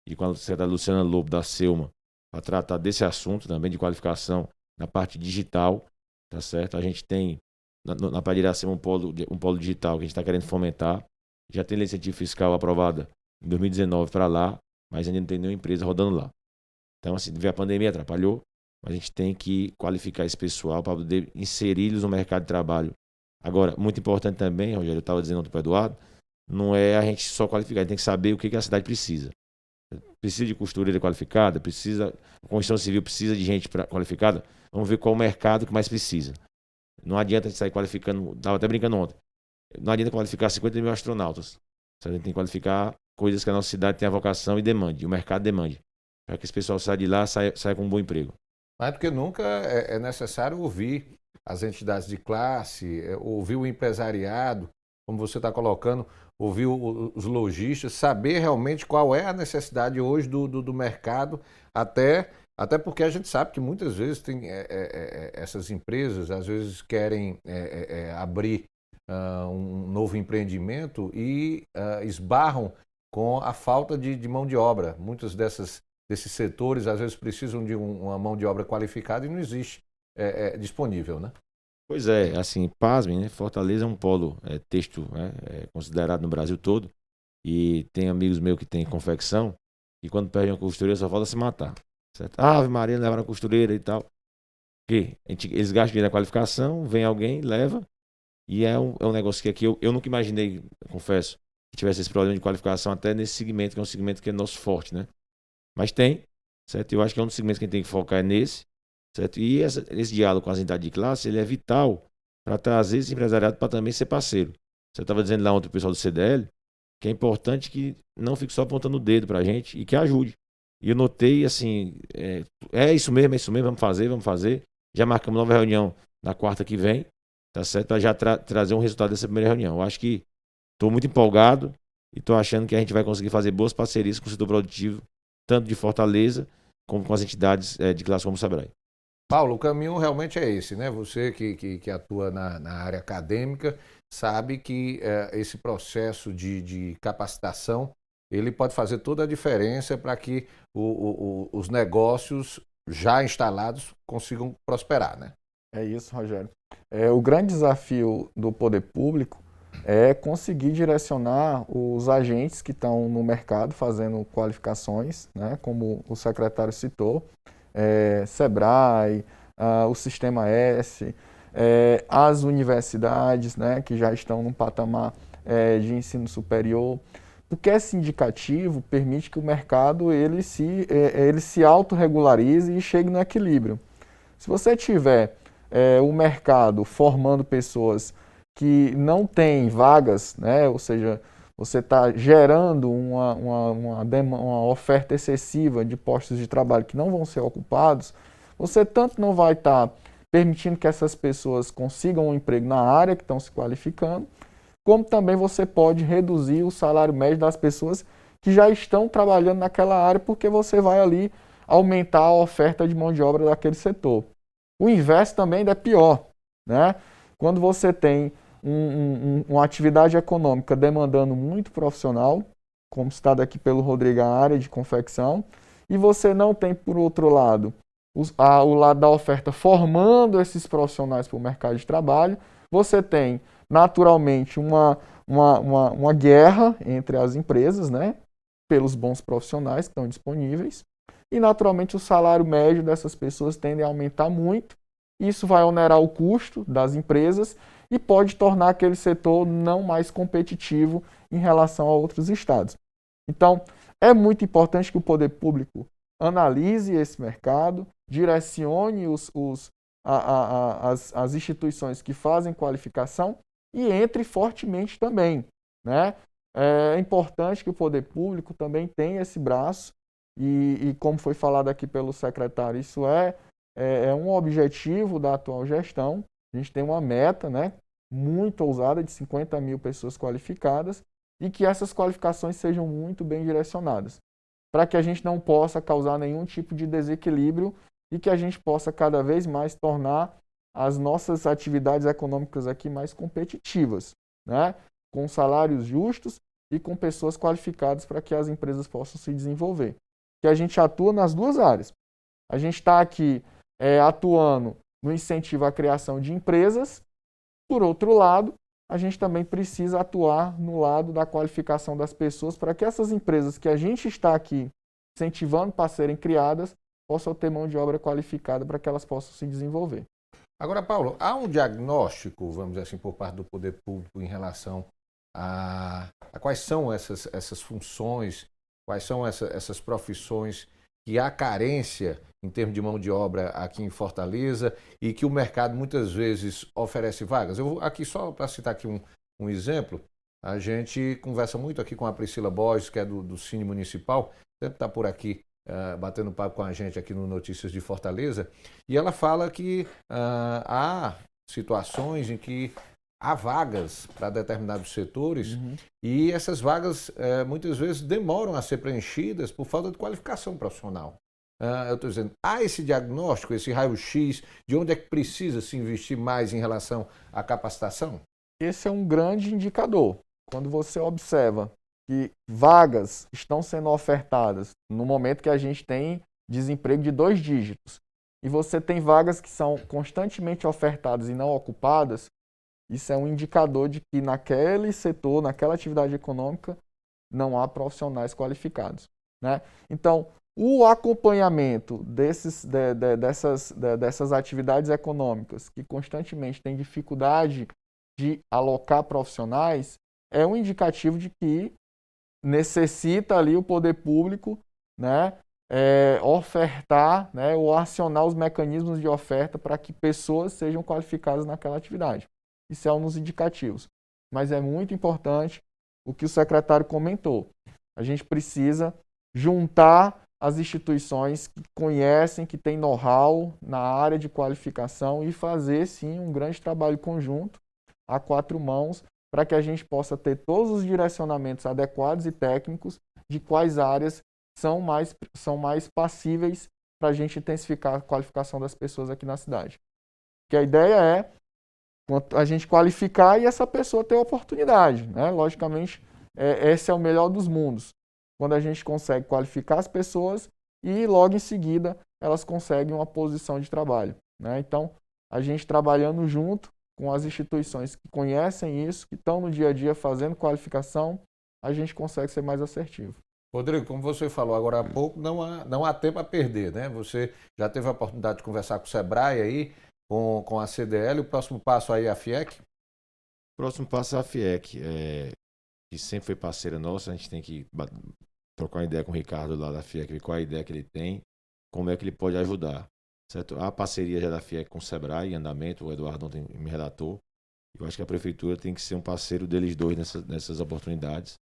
e com a secretária Luciana Lobo, da Selma, para tratar desse assunto também de qualificação na parte digital, tá certo? A gente tem na Praia de Iracema um polo digital que a gente está querendo fomentar. Já tem lei de incentivo fiscal aprovada em 2019 para lá, mas ainda não tem nenhuma empresa rodando lá. Então, assim, a pandemia atrapalhou, mas a gente tem que qualificar esse pessoal para poder inseri-los no mercado de trabalho. Agora, muito importante também, Rogério, eu estava dizendo ontem para o Eduardo, não é a gente só qualificar, a gente tem que saber o que a cidade precisa. Precisa de costureira qualificada, a construção civil precisa de gente qualificada, vamos ver qual o mercado que mais precisa. Não adianta a gente sair qualificando, estava até brincando ontem, não adianta qualificar 50 mil astronautas. A gente tem que qualificar coisas que a nossa cidade tem a vocação e demande, o mercado demande, para que esse pessoal saia de lá, saia com um bom emprego. Mais do que nunca é necessário ouvir as entidades de classe, ouvir o empresariado, como você está colocando, ouvir os lojistas, saber realmente qual é a necessidade hoje do mercado, até porque a gente sabe que muitas vezes tem essas empresas, às vezes querem abrir um novo empreendimento e esbarram com a falta de mão de obra. Muitos desses setores, às vezes, precisam de uma mão de obra qualificada e não existe disponível, né? Pois é, assim, pasmem, né? Fortaleza é um polo têxtil, né? Considerado no Brasil todo. E tem amigos meus que têm confecção e quando perdem uma costureira só falta se matar. Certo? Ave Maria, levar na costureira e tal. Porque eles gastam dinheiro na qualificação, vem alguém, leva. E é um negócio que aqui eu nunca imaginei, confesso, que tivesse esse problema de qualificação até nesse segmento, que é um segmento que é nosso forte, né? Mas tem, certo? Eu acho que é um dos segmentos que a gente tem que focar é nesse, certo? E esse diálogo com as entidades de classe, ele é vital para trazer esse empresariado para também ser parceiro. Você estava dizendo lá ontem o pessoal do CDL, que é importante que não fique só apontando o dedo para a gente e que ajude. E eu notei, assim, é isso mesmo, vamos fazer. Já marcamos nova reunião na quarta que vem, tá certo? Para já trazer um resultado dessa primeira reunião. Eu acho que estou muito empolgado e estou achando que a gente vai conseguir fazer boas parcerias com o setor produtivo, tanto de Fortaleza como com as entidades de classe como o Sebrae. Paulo, o caminho realmente é esse, né? Você que atua na área acadêmica sabe que esse processo de capacitação ele pode fazer toda a diferença para que os negócios já instalados consigam prosperar, né? É isso, Rogério. O grande desafio do poder público é conseguir direcionar os agentes que estão no mercado fazendo qualificações, né, como o secretário citou, Sebrae, o Sistema S, as universidades, né, que já estão num patamar de ensino superior, porque esse indicativo permite que o mercado ele se autorregularize e chegue no equilíbrio. Se você tiver o mercado formando pessoas que não têm vagas, né, ou seja, você está gerando uma oferta excessiva de postos de trabalho que não vão ser ocupados, você tanto não vai estar permitindo que essas pessoas consigam um emprego na área que estão se qualificando, como também você pode reduzir o salário médio das pessoas que já estão trabalhando naquela área, porque você vai ali aumentar a oferta de mão de obra daquele setor. O inverso também ainda é pior, né? Quando você tem uma atividade econômica demandando muito profissional, como citado aqui pelo Rodrigo, a área de confecção, e você não tem, por outro lado, o lado da oferta formando esses profissionais para o mercado de trabalho, você tem naturalmente uma guerra entre as empresas, né, pelos bons profissionais que estão disponíveis, e naturalmente o salário médio dessas pessoas tende a aumentar muito. Isso vai onerar o custo das empresas e pode tornar aquele setor não mais competitivo em relação a outros estados. Então, é muito importante que o poder público analise esse mercado, direcione as instituições que fazem qualificação e entre fortemente também, né? É importante que o poder público também tenha esse braço e como foi falado aqui pelo secretário, isso é um objetivo da atual gestão. A gente tem uma meta, né, muito ousada de 50 mil pessoas qualificadas e que essas qualificações sejam muito bem direcionadas, para que a gente não possa causar nenhum tipo de desequilíbrio e que a gente possa cada vez mais tornar as nossas atividades econômicas aqui mais competitivas, né? Com salários justos e com pessoas qualificadas para que as empresas possam se desenvolver. Que a gente atua nas duas áreas. A gente está aqui atuando no incentivo à criação de empresas. Por outro lado, a gente também precisa atuar no lado da qualificação das pessoas para que essas empresas que a gente está aqui incentivando para serem criadas possam ter mão de obra qualificada para que elas possam se desenvolver. Agora, Paulo, há um diagnóstico, vamos dizer assim, por parte do poder público em relação a quais são essas funções, quais são essas profissões que há carência em termos de mão de obra aqui em Fortaleza e que o mercado muitas vezes oferece vagas. Eu vou aqui só para citar aqui um exemplo, a gente conversa muito aqui com a Priscila Borges, que é do Cine Municipal, sempre está por aqui batendo papo com a gente aqui no Notícias de Fortaleza, e ela fala que há situações em que há vagas para determinados setores e essas vagas muitas vezes demoram a ser preenchidas por falta de qualificação profissional. Eu estou dizendo, há esse diagnóstico, esse raio-x, de onde é que precisa se investir mais em relação à capacitação? Esse é um grande indicador. Quando você observa que vagas estão sendo ofertadas no momento que a gente tem desemprego de 2 dígitos, e você tem vagas que são constantemente ofertadas e não ocupadas, isso é um indicador de que naquele setor, naquela atividade econômica, não há profissionais qualificados, né? Então, o acompanhamento dessas atividades econômicas que constantemente têm dificuldade de alocar profissionais é um indicativo de que necessita ali o poder público, né, ofertar, né, ou acionar os mecanismos de oferta para que pessoas sejam qualificadas naquela atividade. Isso é um dos indicativos. Mas é muito importante o que o secretário comentou. A gente precisa juntar as instituições que conhecem, que têm know-how na área de qualificação e fazer, sim, um grande trabalho conjunto a 4 mãos para que a gente possa ter todos os direcionamentos adequados e técnicos de quais áreas são mais passíveis para a gente intensificar a qualificação das pessoas aqui na cidade. Porque a ideia é a gente qualificar e essa pessoa ter oportunidade, né? Logicamente, esse é o melhor dos mundos. Quando a gente consegue qualificar as pessoas e logo em seguida elas conseguem uma posição de trabalho, né? Então, a gente trabalhando junto com as instituições que conhecem isso, que estão no dia a dia fazendo qualificação, a gente consegue ser mais assertivo. Rodrigo, como você falou agora há pouco, não há tempo a perder, né? Você já teve a oportunidade de conversar com o Sebrae aí, com a CDL, o próximo passo aí é a FIEC? O próximo passo é a FIEC, que sempre foi parceira nossa, a gente tem que trocar uma ideia com o Ricardo lá da FIEC, ver qual é a ideia que ele tem, como é que ele pode ajudar. Certo? A parceria já da FIEC com o Sebrae em andamento, o Eduardo ontem me relatou. Eu acho que a prefeitura tem que ser um parceiro deles dois nessas oportunidades.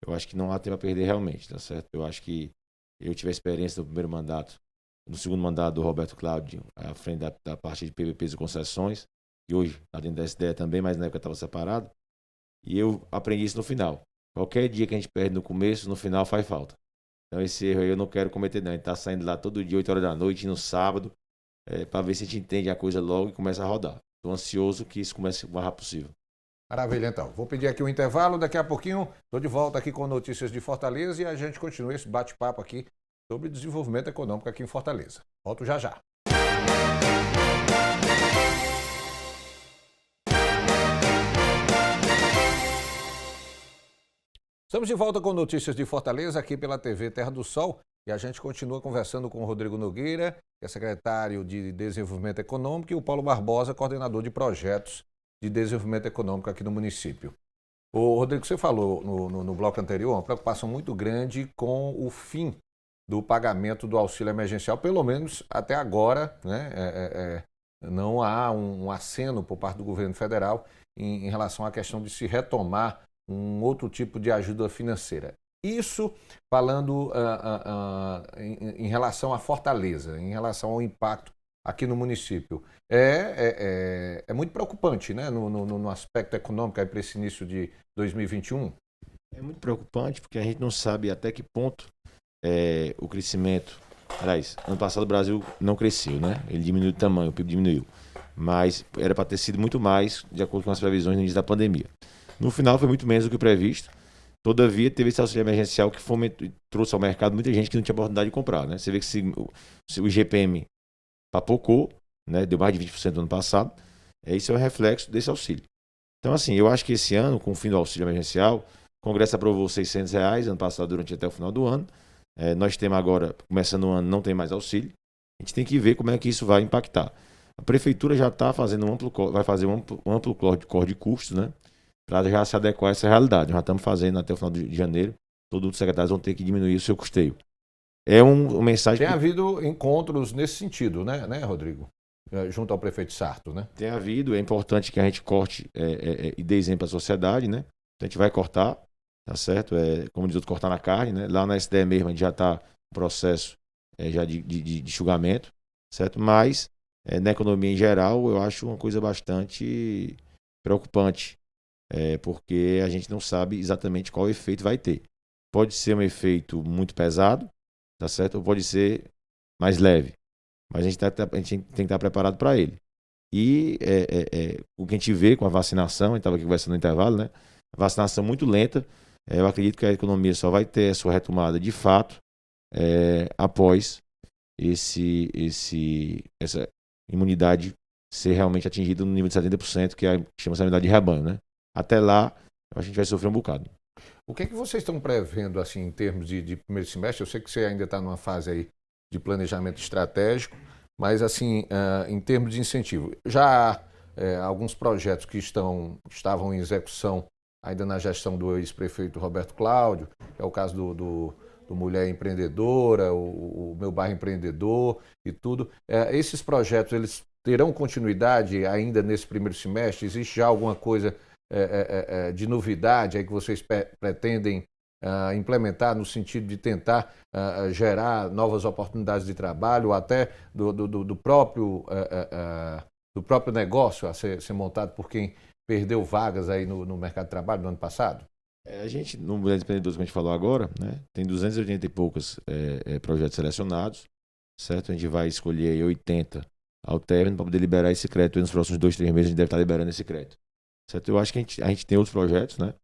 Eu acho que não há tempo a perder realmente, tá certo? Eu acho que eu tive a experiência do primeiro mandato, no segundo mandato do Roberto Cláudio, à frente da parte de PPPs e concessões, e hoje está dentro da SDE também, mas na época estava separado. E eu aprendi isso no final. Qualquer dia que a gente perde no começo, no final faz falta. Então esse erro aí eu não quero cometer não. A gente está saindo lá todo dia, 8 horas da noite, no sábado, para ver se a gente entende a coisa logo e começa a rodar. Estou ansioso que isso comece o mais rápido possível. Maravilha, então. Vou pedir aqui um intervalo, daqui a pouquinho estou de volta aqui com notícias de Fortaleza e a gente continua esse bate-papo aqui sobre desenvolvimento econômico aqui em Fortaleza. Volto já já. Estamos de volta com notícias de Fortaleza aqui pela TV Terra do Sol e a gente continua conversando com o Rodrigo Nogueira, que é secretário de Desenvolvimento Econômico, e o Paulo Barbosa, coordenador de projetos de desenvolvimento econômico aqui no município. O Rodrigo, você falou no bloco anterior uma preocupação muito grande com o fim do pagamento do auxílio emergencial, pelo menos até agora, né? Não há um aceno por parte do governo federal em relação à questão de se retomar um outro tipo de ajuda financeira. Isso falando em relação à Fortaleza, em relação ao impacto aqui no município. É muito preocupante, né, no aspecto econômico para esse início de 2021? É muito preocupante porque a gente não sabe até que ponto o crescimento... Aliás, ano passado o Brasil não cresceu, né? Ele diminuiu de tamanho, o PIB diminuiu. Mas era para ter sido muito mais, de acordo com as previsões no início da pandemia. No final foi muito menos do que o previsto. Todavia, teve esse auxílio emergencial que trouxe ao mercado muita gente que não tinha oportunidade de comprar, né? Você vê que se o IGPM papocou, né? Deu mais de 20% no ano passado. Isso é um reflexo desse auxílio. Então, assim, eu acho que esse ano, com o fim do auxílio emergencial, o Congresso aprovou R$600, ano passado, durante até o final do ano. Nós temos agora, começando o ano, não tem mais auxílio. A gente tem que ver como é que isso vai impactar. A Prefeitura já está fazendo vai fazer um amplo corte de custos, né? Para já se adequar a essa realidade. Nós já estamos fazendo até o final de janeiro. Todos os secretários vão ter que diminuir o seu custeio. É uma mensagem... Tem havido encontros nesse sentido, né, Rodrigo? Junto ao prefeito Sarto, né? Tem havido. É importante que a gente corte e dê exemplo à sociedade, né? A gente vai cortar, tá certo? Como diz outro, cortar na carne, né? Lá na SDE mesmo, a gente já está no processo já de enxugamento, certo? Mas, na economia em geral, eu acho uma coisa bastante preocupante. Porque a gente não sabe exatamente qual efeito vai ter. Pode ser um efeito muito pesado, tá certo? Ou pode ser mais leve. Mas a gente tem que estar preparado para ele. E o que a gente vê com a vacinação, a gente estava aqui conversando no intervalo, né? A vacinação muito lenta. Eu acredito que a economia só vai ter a sua retomada de fato após essa imunidade ser realmente atingida no nível de 70%, que chama-se a imunidade de rebanho, né? Até lá, a gente vai sofrer um bocado. O que é que vocês estão prevendo, assim, em termos de primeiro semestre? Eu sei que você ainda está numa fase aí de planejamento estratégico, mas, assim, em termos de incentivo, já há alguns projetos que estavam em execução ainda na gestão do ex-prefeito Roberto Cláudio, que é o caso do Mulher Empreendedora, o Meu Bairro Empreendedor e tudo. Esses projetos, eles terão continuidade ainda nesse primeiro semestre? Existe já alguma coisa de novidade aí que vocês pretendem implementar no sentido de tentar gerar novas oportunidades de trabalho, ou até do próprio negócio a ser montado por quem perdeu vagas aí no mercado de trabalho no ano passado? A gente, no Mulheres Empreendedoras, como a gente falou agora, né, tem 280 e poucos projetos selecionados, certo? A gente vai escolher aí 80 ao término para poder liberar esse crédito. Nos próximos 2, 3 meses a gente deve estar liberando esse crédito, certo? Eu acho que a gente tem outros projetos, né,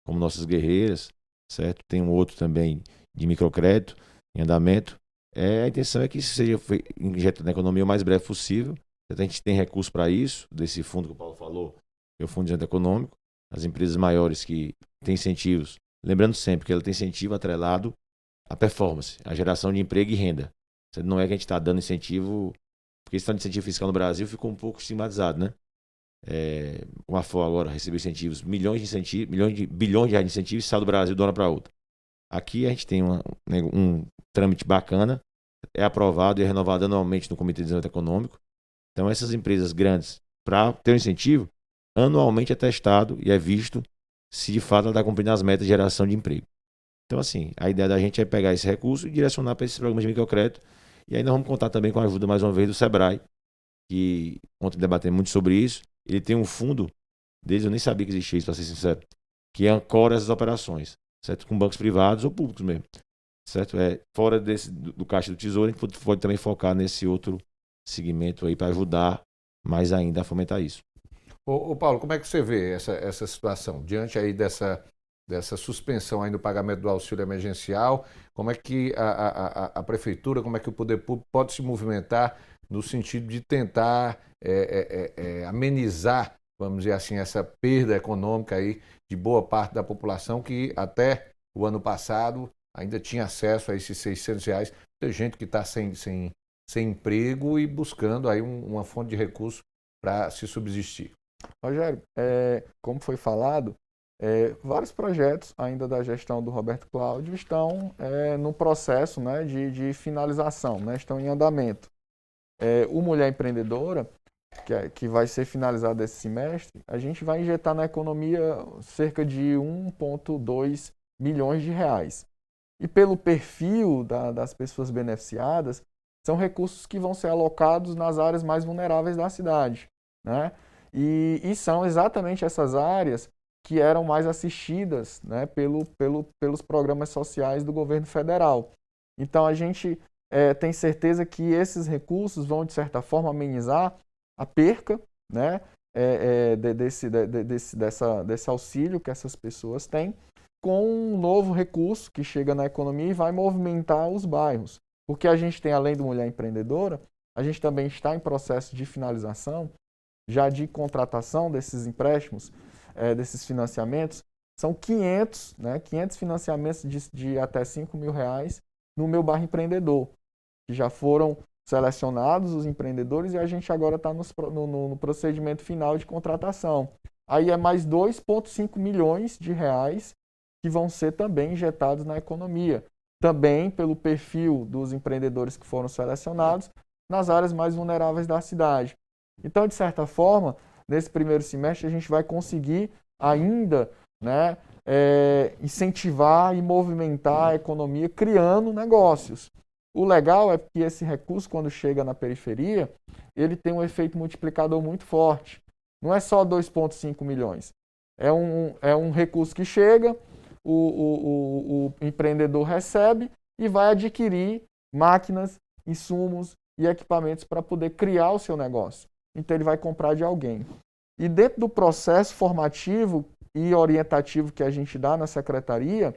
como Nossas Guerreiras, certo? Tem um outro também de microcrédito em andamento. A intenção é que isso seja injetado na economia o mais breve possível. A gente tem recurso para isso, desse fundo que o Paulo falou, que é o Fundo de Desenvolvimento Econômico. As empresas maiores que têm incentivos, lembrando sempre que ela tem incentivo atrelado à performance, à geração de emprego e renda. Não é que a gente está dando incentivo, porque esse de incentivo fiscal no Brasil ficou um pouco estigmatizado, né? O Afor agora recebeu incentivos, bilhões de reais de incentivos e sai do Brasil de uma hora para outra. Aqui a gente tem um trâmite bacana, é aprovado e é renovado anualmente no Comitê de Desenvolvimento Econômico. Então essas empresas grandes, para ter um incentivo, anualmente é testado e é visto se de fato ela está cumprindo as metas de geração de emprego. Então, assim, a ideia da gente é pegar esse recurso e direcionar para esses programas de microcrédito. E aí nós vamos contar também com a ajuda, mais uma vez, do Sebrae, que ontem debatemos muito sobre isso. Ele tem um fundo, desde eu nem sabia que existia isso, para ser sincero, que ancora essas operações, certo? Com bancos privados ou públicos mesmo, certo? Fora do Caixa do Tesouro, a gente pode também focar nesse outro segmento aí para ajudar mais ainda a fomentar isso. Ô Paulo, como é que você vê essa situação? Diante aí dessa suspensão aí no pagamento do auxílio emergencial, como é que a Prefeitura, como é que o Poder Público pode se movimentar no sentido de tentar amenizar, vamos dizer assim, essa perda econômica aí de boa parte da população que até o ano passado ainda tinha acesso a esses R$600. Tem gente que está sem emprego e buscando aí uma fonte de recurso para se subsistir. Rogério, como foi falado, vários projetos ainda da gestão do Roberto Cláudio estão no processo, né, de finalização, né, estão em andamento. O Mulher Empreendedora, que vai ser finalizado esse semestre, a gente vai injetar na economia cerca de 1,2 milhões de reais. E pelo perfil das pessoas beneficiadas, são recursos que vão ser alocados nas áreas mais vulneráveis da cidade, né? E são exatamente essas áreas que eram mais assistidas, né, pelos programas sociais do governo federal. Então, a gente tem certeza que esses recursos vão, de certa forma, amenizar a perca, né, desse auxílio que essas pessoas têm, com um novo recurso que chega na economia e vai movimentar os bairros. Porque a gente tem, além do Mulher Empreendedora, a gente também está em processo de finalização, já de contratação desses empréstimos, desses financiamentos. São 500 financiamentos de até R$5 mil no Meu Bairro Empreendedor, que já foram selecionados os empreendedores e a gente agora está no procedimento final de contratação. Aí é mais R$2,5 milhões que vão ser também injetados na economia, também pelo perfil dos empreendedores que foram selecionados nas áreas mais vulneráveis da cidade. Então, de certa forma, nesse primeiro semestre a gente vai conseguir ainda, né, incentivar e movimentar a economia criando negócios. O legal é que esse recurso, quando chega na periferia, ele tem um efeito multiplicador muito forte. Não é só 2,5 milhões. É um recurso que chega, o empreendedor recebe e vai adquirir máquinas, insumos e equipamentos para poder criar o seu negócio. Então ele vai comprar de alguém. E dentro do processo formativo e orientativo que a gente dá na secretaria,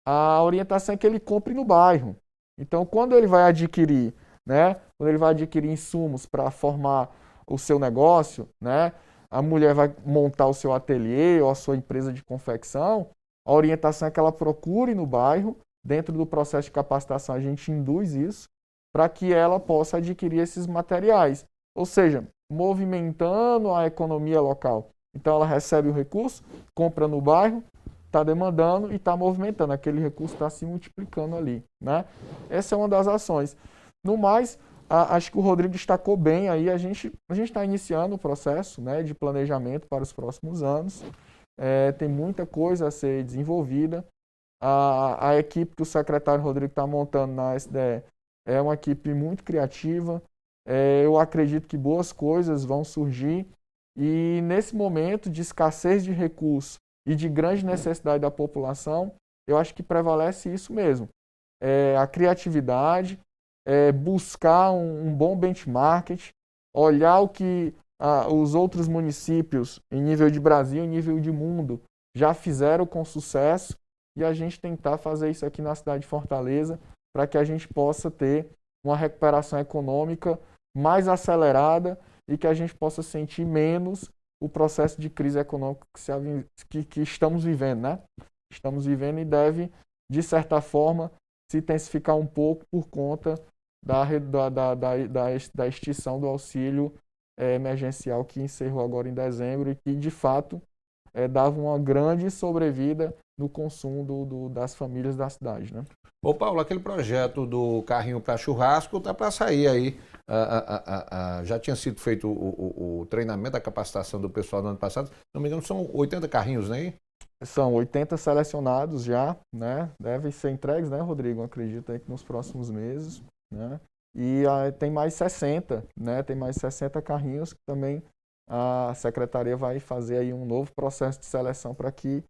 a orientação é que ele compre no bairro. Então, quando ele vai adquirir, né, quando ele vai adquirir insumos para formar o seu negócio, né, a mulher vai montar o seu ateliê ou a sua empresa de confecção, a orientação é que ela procure no bairro. Dentro do processo de capacitação, a gente induz isso para que ela possa adquirir esses materiais. Ou seja, movimentando a economia local. Então, ela recebe o recurso, compra no bairro, está demandando e está movimentando. Aquele recurso está se multiplicando ali, né? Essa é uma das ações. No mais, acho que o Rodrigo destacou bem aí. A gente está iniciando o processo, né, de planejamento para os próximos anos. Tem muita coisa a ser desenvolvida. A equipe que o secretário Rodrigo está montando na SDE é uma equipe muito criativa. Eu acredito que boas coisas vão surgir. E nesse momento de escassez de recursos e de grande necessidade da população, eu acho que prevalece isso mesmo. A criatividade, buscar um bom benchmark, olhar o que os outros municípios, em nível de Brasil, em nível de mundo, já fizeram com sucesso e a gente tentar fazer isso aqui na cidade de Fortaleza para que a gente possa ter uma recuperação econômica mais acelerada e que a gente possa sentir menos o processo de crise econômica que estamos vivendo, né? Estamos vivendo e deve, de certa forma, se intensificar um pouco por conta da extinção do auxílio emergencial que encerrou agora em dezembro e que, de fato, dava uma grande sobrevida no consumo das famílias da cidade, né? Ô Paulo, aquele projeto do carrinho para churrasco está para sair aí. Já tinha sido feito o treinamento, a capacitação do pessoal no ano passado. Se não me engano, são 80 carrinhos, né? São 80 selecionados já, né? Devem ser entregues, né, Rodrigo? Acredito aí que nos próximos meses, né? E tem mais 60, né? Tem mais 60 carrinhos que também a secretaria vai fazer aí um novo processo de seleção para que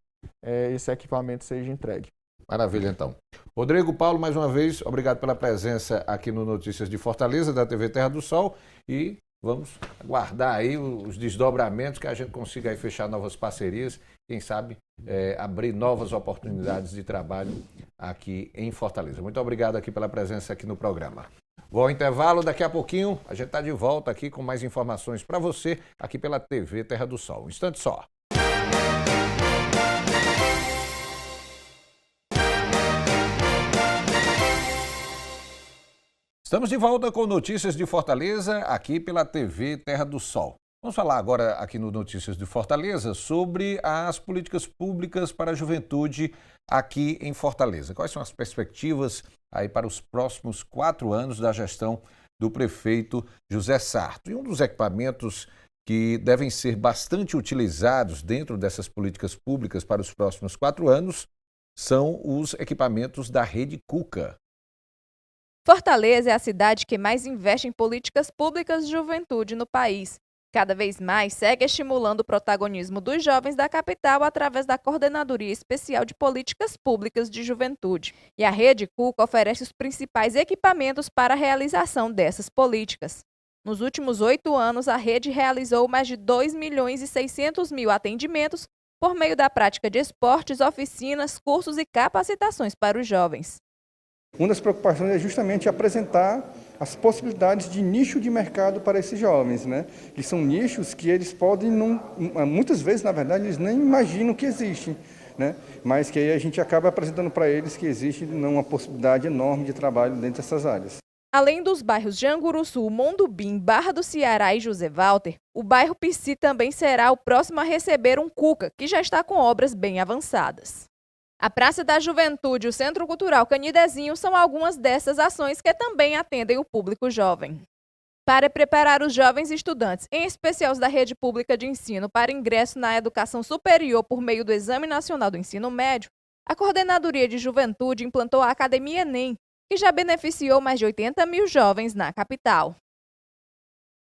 esse equipamento seja entregue. Maravilha, então. Rodrigo, Paulo, mais uma vez, obrigado pela presença aqui no Notícias de Fortaleza, da TV Terra do Sol, e vamos aguardar aí os desdobramentos, que a gente consiga aí fechar novas parcerias, quem sabe abrir novas oportunidades de trabalho aqui em Fortaleza. Muito obrigado aqui pela presença aqui no programa. Vou ao intervalo, daqui a pouquinho a gente está de volta aqui com mais informações para você aqui pela TV Terra do Sol. Um instante só. Estamos de volta com Notícias de Fortaleza, aqui pela TV Terra do Sol. Vamos falar agora aqui no Notícias de Fortaleza sobre as políticas públicas para a juventude aqui em Fortaleza. Quais são as perspectivas aí para os próximos 4 anos da gestão do prefeito José Sarto? E um dos equipamentos que devem ser bastante utilizados dentro dessas políticas públicas para os próximos 4 anos são os equipamentos da Rede Cuca. Fortaleza é a cidade que mais investe em políticas públicas de juventude no país. Cada vez mais segue estimulando o protagonismo dos jovens da capital através da Coordenadoria Especial de Políticas Públicas de Juventude. E a Rede Cuca oferece os principais equipamentos para a realização dessas políticas. Nos últimos 8 anos, a rede realizou mais de 2.600.000 atendimentos por meio da prática de esportes, oficinas, cursos e capacitações para os jovens. Uma das preocupações é justamente apresentar as possibilidades de nicho de mercado para esses jovens, né? Que são nichos que eles podem, muitas vezes, na verdade, eles nem imaginam que existem, né? Mas que aí a gente acaba apresentando para eles que existe uma possibilidade enorme de trabalho dentro dessas áreas. Além dos bairros de Anguruçu, Mondubim, Barra do Ceará e José Walter, o bairro Pici também será o próximo a receber um Cuca, que já está com obras bem avançadas. A Praça da Juventude e o Centro Cultural Canidezinho são algumas dessas ações que também atendem o público jovem. Para preparar os jovens estudantes, em especial os da rede pública de ensino, para ingresso na educação superior por meio do Exame Nacional do Ensino Médio, a Coordenadoria de Juventude implantou a Academia Enem, que já beneficiou mais de 80.000 jovens na capital.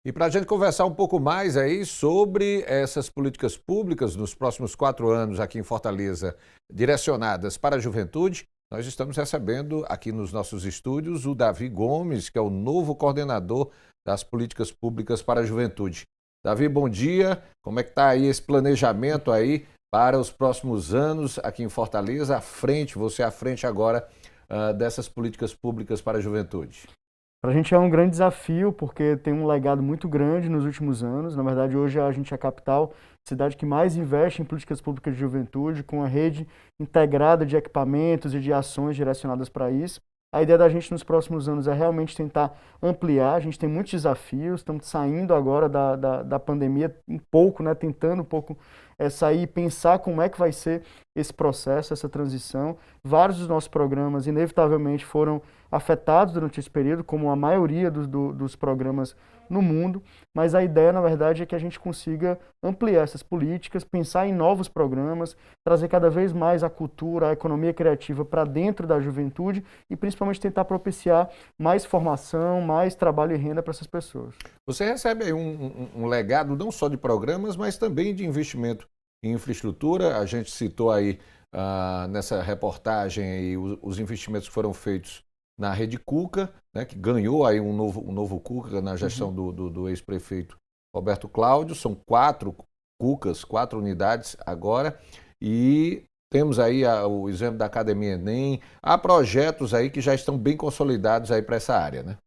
E para a gente conversar um pouco mais aí sobre essas políticas públicas nos próximos 4 anos aqui em Fortaleza, direcionadas para a juventude, nós estamos recebendo aqui nos nossos estúdios o Davi Gomes, que é o novo coordenador das políticas públicas para a juventude. Davi, bom dia. Como é que está aí esse planejamento aí para os próximos anos aqui em Fortaleza, você à frente agora dessas políticas públicas para a juventude? Para a gente é um grande desafio, porque tem um legado muito grande nos últimos anos. Na verdade, hoje a gente é a capital, cidade que mais investe em políticas públicas de juventude, com a rede integrada de equipamentos e de ações direcionadas para isso. A ideia da gente nos próximos anos é realmente tentar ampliar. A gente tem muitos desafios, estamos saindo agora da pandemia um pouco, né, tentando um pouco sair e pensar como é que vai ser esse processo, essa transição. Vários dos nossos programas, inevitavelmente, foram afetados durante esse período, como a maioria dos programas no mundo, mas a ideia, na verdade, é que a gente consiga ampliar essas políticas, pensar em novos programas, trazer cada vez mais a cultura, a economia criativa para dentro da juventude e principalmente tentar propiciar mais formação, mais trabalho e renda para essas pessoas. Você recebe aí um legado não só de programas, mas também de investimento em infraestrutura. A gente citou aí nessa reportagem aí, os investimentos que foram feitos na Rede Cuca, né, que ganhou aí um novo Cuca na gestão do ex-prefeito Roberto Cláudio. São 4 Cucas, 4 unidades agora, e temos aí o exame da Academia Enem. Há projetos aí que já estão bem consolidados aí para essa área, né?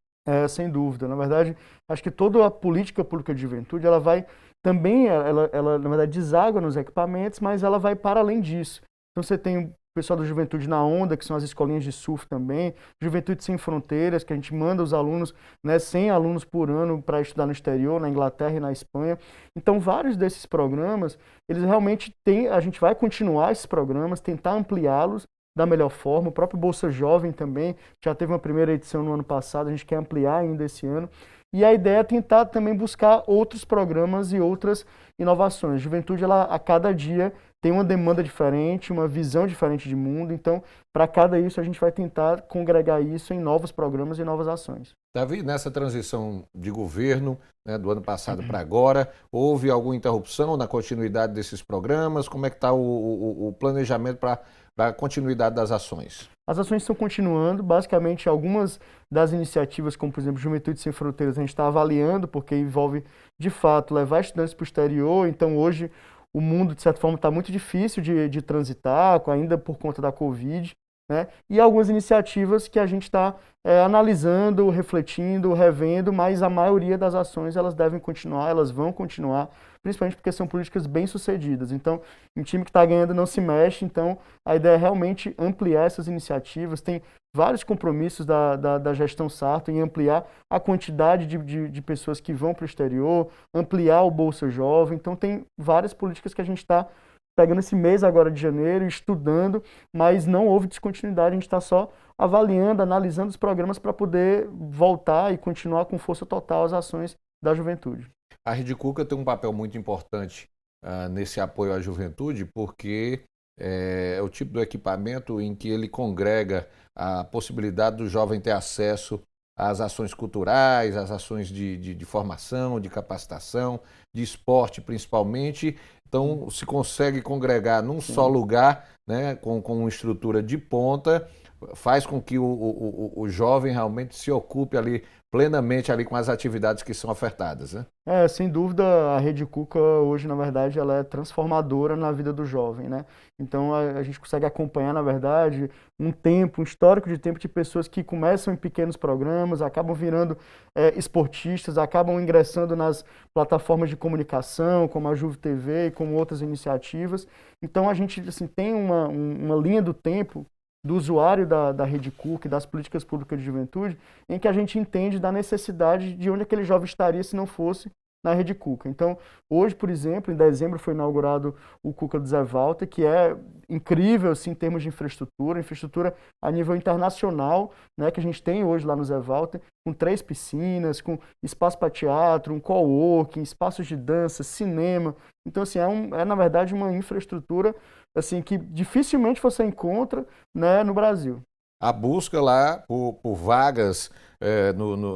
Sem dúvida. Na verdade, acho que toda a política pública de juventude, ela vai também, ela na verdade deságua nos equipamentos, mas ela vai para além disso. Então você tem o pessoal da Juventude na Onda, que são as escolinhas de surf também, Juventude Sem Fronteiras, que a gente manda os alunos, né, 100 alunos por ano para estudar no exterior, na Inglaterra e na Espanha. Então, vários desses programas, eles realmente a gente vai continuar esses programas, tentar ampliá-los da melhor forma. O próprio Bolsa Jovem também, já teve uma primeira edição no ano passado, a gente quer ampliar ainda esse ano. E a ideia é tentar também buscar outros programas e outras inovações. A juventude, ela, a cada dia, tem uma demanda diferente, uma visão diferente de mundo. Então, para cada isso, a gente vai tentar congregar isso em novos programas e novas ações. Davi, nessa transição de governo, né, do ano passado para agora, houve alguma interrupção na continuidade desses programas? Como é que está o planejamento para a continuidade das ações? As ações estão continuando. Basicamente, algumas das iniciativas, como por exemplo Juventude Sem Fronteiras, a gente está avaliando, porque envolve, de fato, levar estudantes para o exterior. Então, hoje, o mundo, de certa forma, está muito difícil de transitar, ainda por conta da Covid, né? E algumas iniciativas que a gente está analisando, refletindo, revendo, mas a maioria das ações elas devem continuar, elas vão continuar, principalmente porque são políticas bem-sucedidas. Então, um time que está ganhando não se mexe, então a ideia é realmente ampliar essas iniciativas. Tem vários compromissos da gestão Sarto em ampliar a quantidade de pessoas que vão para o exterior, ampliar o Bolsa Jovem. Então, tem várias políticas que a gente está pegando esse mês agora de janeiro, estudando, mas não houve descontinuidade, a gente está só avaliando, analisando os programas para poder voltar e continuar com força total as ações da juventude. A Rede Cuca tem um papel muito importante nesse apoio à juventude, porque é o tipo do equipamento em que ele congrega a possibilidade do jovem ter acesso às ações culturais, às ações de formação, de capacitação, de esporte principalmente. Então, se consegue congregar num só lugar, né, com uma estrutura de ponta, faz com que o jovem realmente se ocupe ali plenamente ali com as atividades que são ofertadas, né? Sem dúvida, a Rede Cuca hoje, na verdade, ela é transformadora na vida do jovem, né? Então, a gente consegue acompanhar, na verdade, um histórico de tempo de pessoas que começam em pequenos programas, acabam virando esportistas, acabam ingressando nas plataformas de comunicação, como a Juve TV e como outras iniciativas. Então, a gente assim, tem uma linha do tempo do usuário da Rede Cuca e das políticas públicas de juventude, em que a gente entende da necessidade de onde aquele jovem estaria se não fosse na Rede Cuca. Então, hoje, por exemplo, em dezembro foi inaugurado o Cuca do Zé Walter, que é incrível assim, em termos de infraestrutura a nível internacional, né, que a gente tem hoje lá no Zé Walter, com 3 piscinas, com espaço para teatro, um coworking, espaços de dança, cinema. Então, assim, na verdade uma infraestrutura assim, que dificilmente você encontra, né, no Brasil. A busca lá por vagas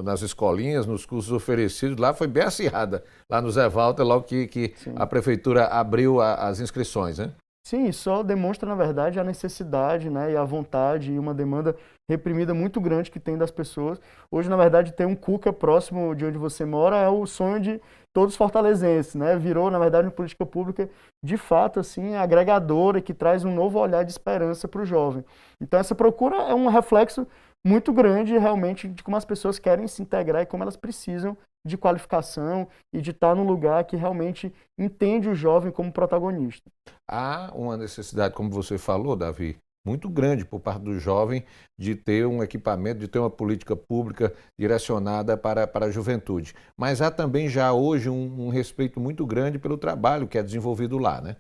nas escolinhas, nos cursos oferecidos, lá foi bem acirrada, lá no Zé Walter, logo que a prefeitura abriu as inscrições, né? Sim, só demonstra, na verdade, a necessidade, né, e a vontade e uma demanda reprimida muito grande que tem das pessoas. Hoje, na verdade, ter um Cuca próximo de onde você mora é o sonho de todos os fortalezenses, né? Virou, na verdade, uma política pública de fato assim agregadora e que traz um novo olhar de esperança para o jovem. Então, essa procura é um reflexo muito grande realmente de como as pessoas querem se integrar e como elas precisam de qualificação e de estar num lugar que realmente entende o jovem como protagonista. Há uma necessidade, como você falou, Davi, muito grande por parte do jovem de ter um equipamento, de ter uma política pública direcionada para a juventude. Mas há também já hoje um respeito muito grande pelo trabalho que é desenvolvido lá, né?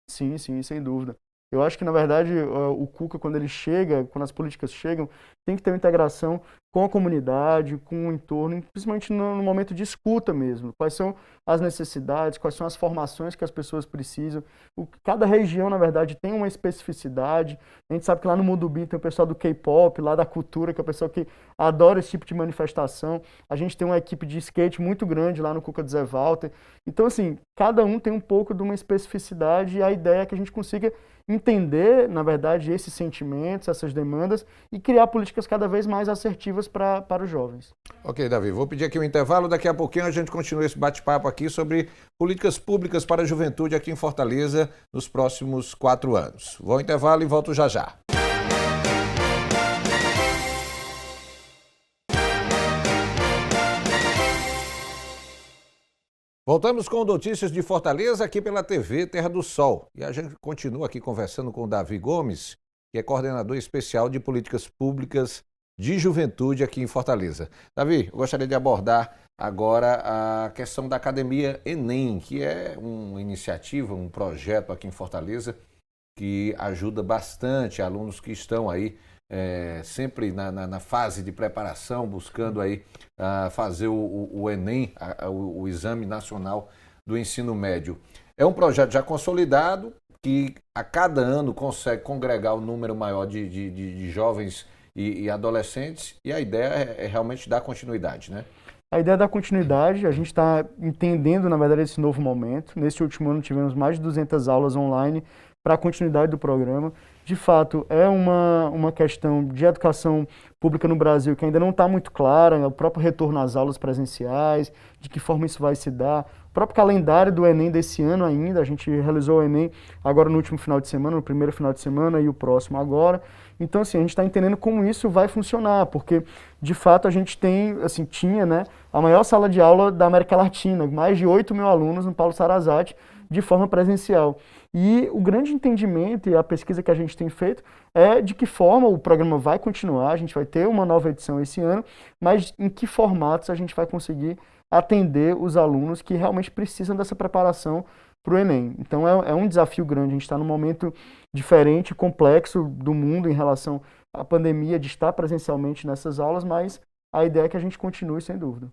Sim, sim, sem dúvida. Eu acho que, na verdade, o Cuca, quando ele chega, quando as políticas chegam, tem que ter uma integração com a comunidade, com o entorno, principalmente no momento de escuta mesmo. Quais são as necessidades, quais são as formações que as pessoas precisam. Cada região, na verdade, tem uma especificidade. A gente sabe que lá no Mundo tem o pessoal do K-pop, lá da cultura, que é o pessoal que adora esse tipo de manifestação. A gente tem uma equipe de skate muito grande lá no Cuca de Zé Walter. Então, assim, cada um tem um pouco de uma especificidade e a ideia é que a gente consiga entender, na verdade, esses sentimentos, essas demandas e criar políticas cada vez mais assertivas para os jovens. Ok, Davi, vou pedir aqui um intervalo, daqui a pouquinho a gente continua esse bate-papo aqui sobre políticas públicas para a juventude aqui em Fortaleza nos próximos 4 anos. Vou ao intervalo e volto já já. Voltamos com Notícias de Fortaleza aqui pela TV Terra do Sol. E a gente continua aqui conversando com o Davi Gomes, que é coordenador especial de políticas públicas de juventude aqui em Fortaleza. Davi, eu gostaria de abordar agora a questão da Academia Enem, que é uma iniciativa, um projeto aqui em Fortaleza que ajuda bastante alunos que estão aí sempre na fase de preparação, buscando aí fazer o Enem, o Exame Nacional do Ensino Médio. É um projeto já consolidado que a cada ano consegue congregar um número maior de jovens e adolescentes, e a ideia é realmente dar continuidade, né? A ideia da continuidade, a gente está entendendo, na verdade, esse novo momento. Nesse último ano tivemos mais de 200 aulas online para a continuidade do programa. De fato, é uma questão de educação pública no Brasil que ainda não está muito clara, o próprio retorno às aulas presenciais, de que forma isso vai se dar, o próprio calendário do Enem desse ano ainda, a gente realizou o Enem agora no último final de semana, no primeiro final de semana e o próximo agora. Então, assim, a gente está entendendo como isso vai funcionar, porque, de fato, a gente tem, assim, tinha, né, a maior sala de aula da América Latina, mais de 8 mil alunos no Paulo Sarazate, de forma presencial. E o grande entendimento e a pesquisa que a gente tem feito é de que forma o programa vai continuar, a gente vai ter uma nova edição esse ano, mas em que formatos a gente vai conseguir atender os alunos que realmente precisam dessa preparação para o Enem. Então é um desafio grande, a gente está num momento diferente, complexo do mundo em relação à pandemia, de estar presencialmente nessas aulas, mas a ideia é que a gente continue sem dúvida.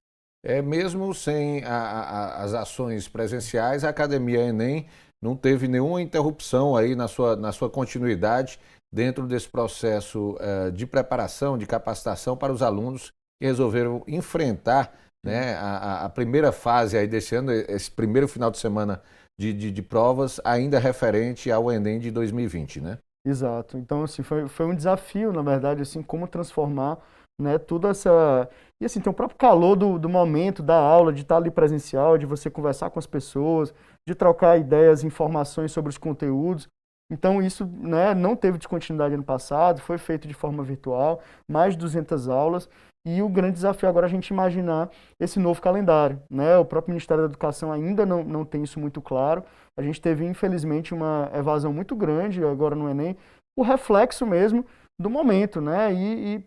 Mesmo sem as ações presenciais, a Academia Enem não teve nenhuma interrupção aí na sua continuidade dentro desse processo de preparação, de capacitação para os alunos que resolveram enfrentar, né, a primeira fase aí desse ano, esse primeiro final de semana de provas, ainda referente ao Enem de 2020, né? Exato. Então, assim, foi um desafio, na verdade, assim, como transformar, né, toda essa... E, assim, tem o próprio calor do momento, da aula, de estar ali presencial, de você conversar com as pessoas, de trocar ideias, informações sobre os conteúdos. Então, isso, né, não teve descontinuidade ano passado, foi feito de forma virtual, mais de 200 aulas. E o grande desafio agora é a gente imaginar esse novo calendário, né? O próprio Ministério da Educação ainda não tem isso muito claro. A gente teve, infelizmente, uma evasão muito grande agora no Enem, o reflexo mesmo do momento, né? E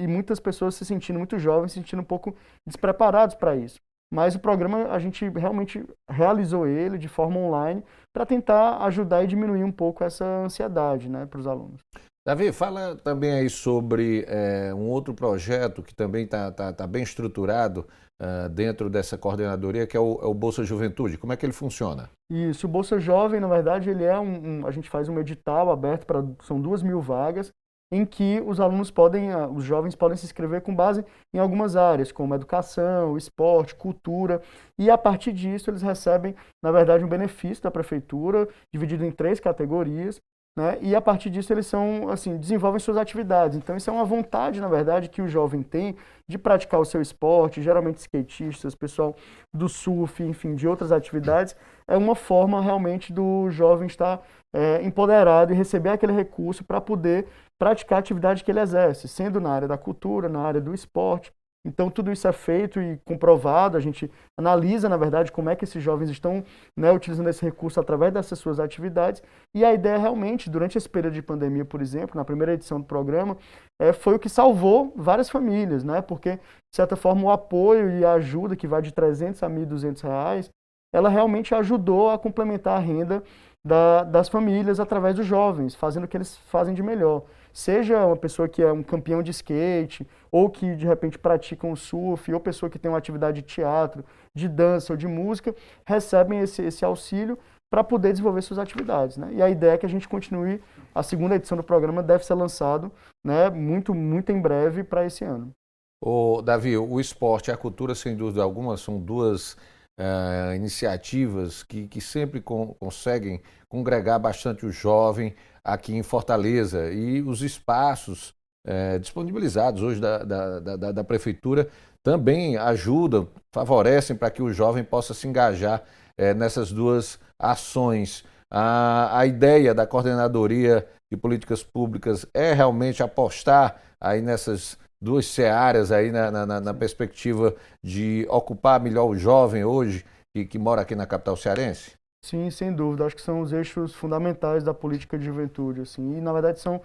muitas pessoas se sentindo muito jovens, se sentindo um pouco despreparados para isso. Mas o programa, a gente realmente realizou ele de forma online para tentar ajudar e diminuir um pouco essa ansiedade, né, para os alunos. Davi, fala também aí sobre um outro projeto que também está bem estruturado dentro dessa coordenadoria, que é o Bolsa Juventude. Como é que ele funciona? Isso, o Bolsa Jovem, na verdade, ele é a gente faz um edital aberto são 2.000 vagas, em que os jovens podem se inscrever com base em algumas áreas, como educação, esporte, cultura, e a partir disso eles recebem, na verdade, um benefício da prefeitura, dividido em 3 categorias, né? E a partir disso eles desenvolvem suas atividades. Então isso é uma vontade, na verdade, que o jovem tem de praticar o seu esporte, geralmente skatistas, pessoal do surf, enfim, de outras atividades. É uma forma realmente do jovem estar empoderado e receber aquele recurso para poder praticar a atividade que ele exerce, sendo na área da cultura, na área do esporte. Então, tudo isso é feito e comprovado, a gente analisa, na verdade, como é que esses jovens estão, né, utilizando esse recurso através dessas suas atividades, e a ideia realmente, durante esse período de pandemia, por exemplo, na primeira edição do programa, foi o que salvou várias famílias, né, porque, de certa forma, o apoio e a ajuda, que vai de R$300 a R$1.200, ela realmente ajudou a complementar a renda das famílias através dos jovens, fazendo o que eles fazem de melhor. Seja uma pessoa que é um campeão de skate, ou que de repente pratica um surf, ou pessoa que tem uma atividade de teatro, de dança ou de música, recebem esse auxílio para poder desenvolver suas atividades, né? E a ideia é que a gente continue, a segunda edição do programa deve ser lançado, né, muito em breve para esse ano. Davi, o esporte e a cultura, sem dúvida alguma, são duas iniciativas que sempre conseguem congregar bastante o jovem aqui em Fortaleza, e os espaços disponibilizados hoje da prefeitura também ajudam, favorecem para que o jovem possa se engajar nessas duas ações. A ideia da Coordenadoria de Políticas Públicas é realmente apostar aí nessas duas searas aí na perspectiva de ocupar melhor o jovem hoje que mora aqui na capital cearense? Sim, sem dúvida. Acho que são os eixos fundamentais da política de juventude, assim, e na verdade são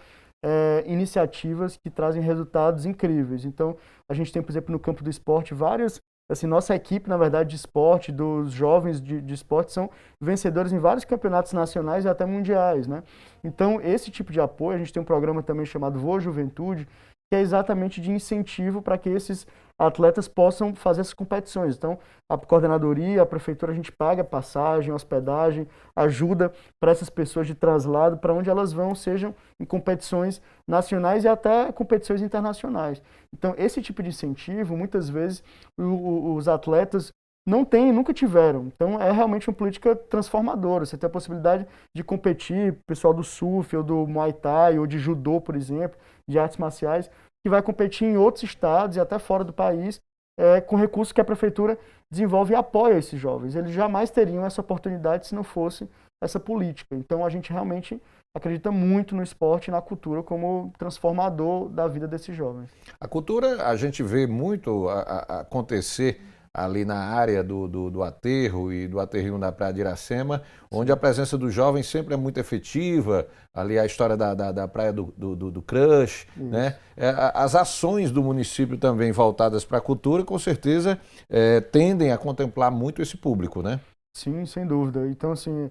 iniciativas que trazem resultados incríveis. Então, a gente tem, por exemplo, no campo do esporte, várias, assim, nossa equipe, na verdade, de esporte, dos jovens de esporte, são vencedores em vários campeonatos nacionais e até mundiais, né? Então, esse tipo de apoio, a gente tem um programa também chamado Voa Juventude, que é exatamente de incentivo para que esses atletas possam fazer essas competições. Então, a coordenadoria, a prefeitura, a gente paga passagem, hospedagem, ajuda para essas pessoas de traslado para onde elas vão, sejam em competições nacionais e até competições internacionais. Então, esse tipo de incentivo, muitas vezes, os atletas não têm, nunca tiveram. Então, é realmente uma política transformadora. Você tem a possibilidade de competir, pessoal do surf, ou do Muay Thai, ou de judô, por exemplo, de artes marciais, que vai competir em outros estados e até fora do país, com recursos que a prefeitura desenvolve e apoia esses jovens. Eles jamais teriam essa oportunidade se não fosse essa política. Então, a gente realmente acredita muito no esporte e na cultura como transformador da vida desses jovens. A cultura, a gente vê muito acontecer ali na área do aterro e do aterrinho da Praia de Iracema, onde a presença do jovem sempre é muito efetiva, ali a história da Praia do Crush, né? As ações do município também voltadas para a cultura, com certeza, tendem a contemplar muito esse público, né? Sim, sem dúvida. Então, assim,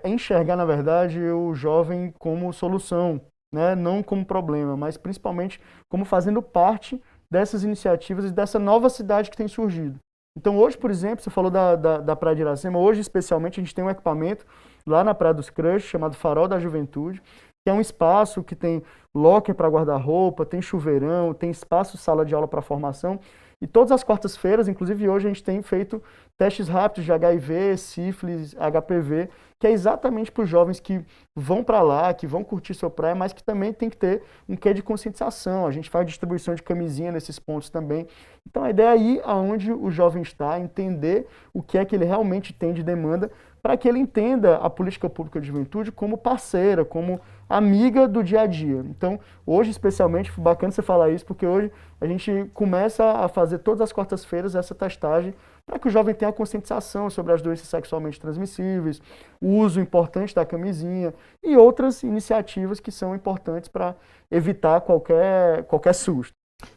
enxergar, na verdade, o jovem como solução, né? Não como problema, mas principalmente como fazendo parte dessas iniciativas e dessa nova cidade que tem surgido. Então hoje, por exemplo, você falou da Praia de Iracema, hoje especialmente a gente tem um equipamento lá na Praia dos Crush, chamado Farol da Juventude, que é um espaço que tem locker para guardar roupa, tem chuveirão, tem espaço sala de aula para formação, e todas as quartas-feiras, inclusive hoje, a gente tem feito testes rápidos de HIV, sífilis, HPV, que é exatamente para os jovens que vão para lá, que vão curtir sua praia, mas que também tem que ter um quê de conscientização. A gente faz distribuição de camisinha nesses pontos também. Então a ideia é ir aonde o jovem está, entender o que é que ele realmente tem de demanda, para que ele entenda a política pública de juventude como parceira, como amiga do dia a dia. Então, hoje especialmente, foi bacana você falar isso, porque hoje a gente começa a fazer todas as quartas-feiras essa testagem para que o jovem tenha a conscientização sobre as doenças sexualmente transmissíveis, o uso importante da camisinha e outras iniciativas que são importantes para evitar qualquer susto.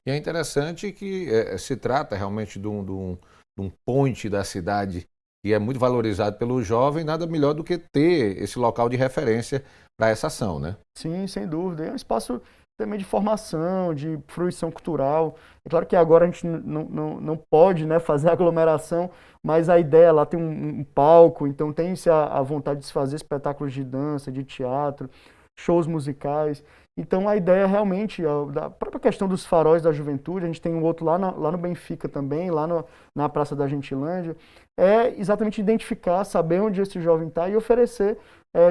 E é interessante que se trata realmente de um ponte da cidade que é muito valorizado pelo jovem, nada melhor do que ter esse local de referência para essa ação, né? Sim, sem dúvida. É um espaço também de formação, de fruição cultural. É claro que agora a gente não pode, né, fazer aglomeração, mas a ideia lá tem um palco, então tem-se a vontade de se fazer espetáculos de dança, de teatro, shows musicais. Então a ideia realmente, da própria questão dos faróis da juventude, a gente tem um outro lá no Benfica também, na Praça da Gentilândia, é exatamente identificar, saber onde esse jovem está e oferecer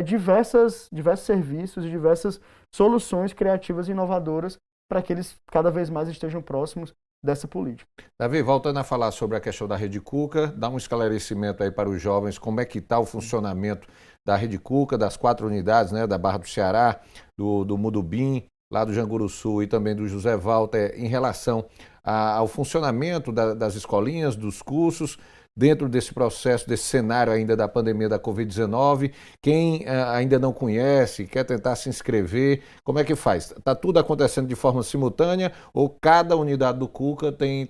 diversos serviços e diversas soluções criativas e inovadoras para que eles cada vez mais estejam próximos dessa política. Davi, voltando a falar sobre a questão da Rede Cuca, dá um esclarecimento aí para os jovens, como é que está o funcionamento da Rede Cuca, das 4 unidades, né, da Barra do Ceará, do Mudubim, lá do Janguruçu e também do José Walter, em relação ao funcionamento das escolinhas, dos cursos, dentro desse processo, desse cenário ainda da pandemia da Covid-19. Quem ainda não conhece, quer tentar se inscrever, como é que faz? Está tudo acontecendo de forma simultânea ou cada unidade do Cuca tem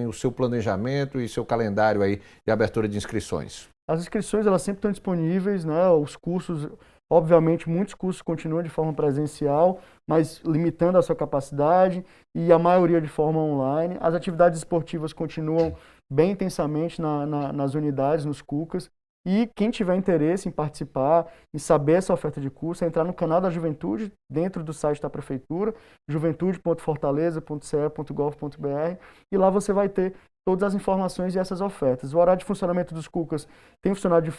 o seu planejamento e seu calendário aí de abertura de inscrições? As inscrições elas sempre estão disponíveis, né? Os cursos, obviamente, muitos cursos continuam de forma presencial, mas limitando a sua capacidade, e a maioria de forma online. As atividades esportivas continuam bem intensamente nas unidades, nos Cucas. E quem tiver interesse em participar, em saber essa oferta de curso, é entrar no canal da Juventude, dentro do site da Prefeitura, juventude.fortaleza.ce.gov.br, e lá você vai ter todas as informações e essas ofertas. O horário de funcionamento dos Cucas tem funcionado de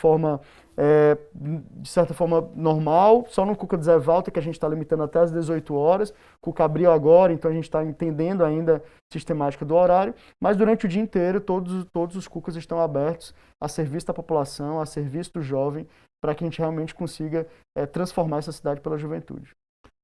certa forma, normal, só no Cuca do Zé Walter, que a gente está limitando até às 18 horas. Cuca abriu agora, então a gente está entendendo ainda a sistemática do horário, mas durante o dia inteiro todos os Cucas estão abertos a serviço da população, a serviço do jovem, para que a gente realmente consiga transformar essa cidade pela juventude.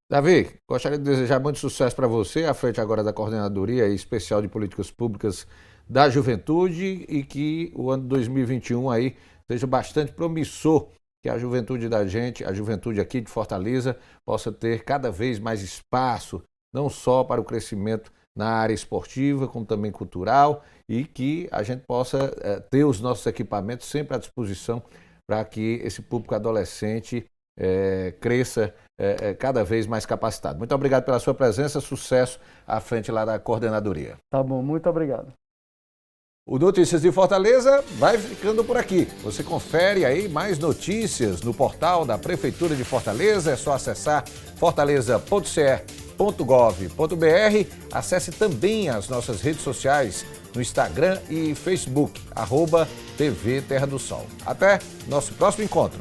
Davi, gostaria de desejar muito sucesso para você, à frente agora da Coordenadoria Especial de Políticas Públicas da Juventude, e que o ano 2021 aí seja bastante promissor, que a juventude da gente, a juventude aqui de Fortaleza, possa ter cada vez mais espaço, não só para o crescimento na área esportiva, como também cultural, e que a gente possa ter os nossos equipamentos sempre à disposição para que esse público adolescente cresça cada vez mais capacitado. Muito obrigado pela sua presença, sucesso à frente lá da Coordenadoria. Tá bom, muito obrigado. O Notícias de Fortaleza vai ficando por aqui. Você confere aí mais notícias no portal da Prefeitura de Fortaleza. É só acessar fortaleza.ce.gov.br. Acesse também as nossas redes sociais no Instagram e Facebook, @TV Terra do Sol. Até nosso próximo encontro.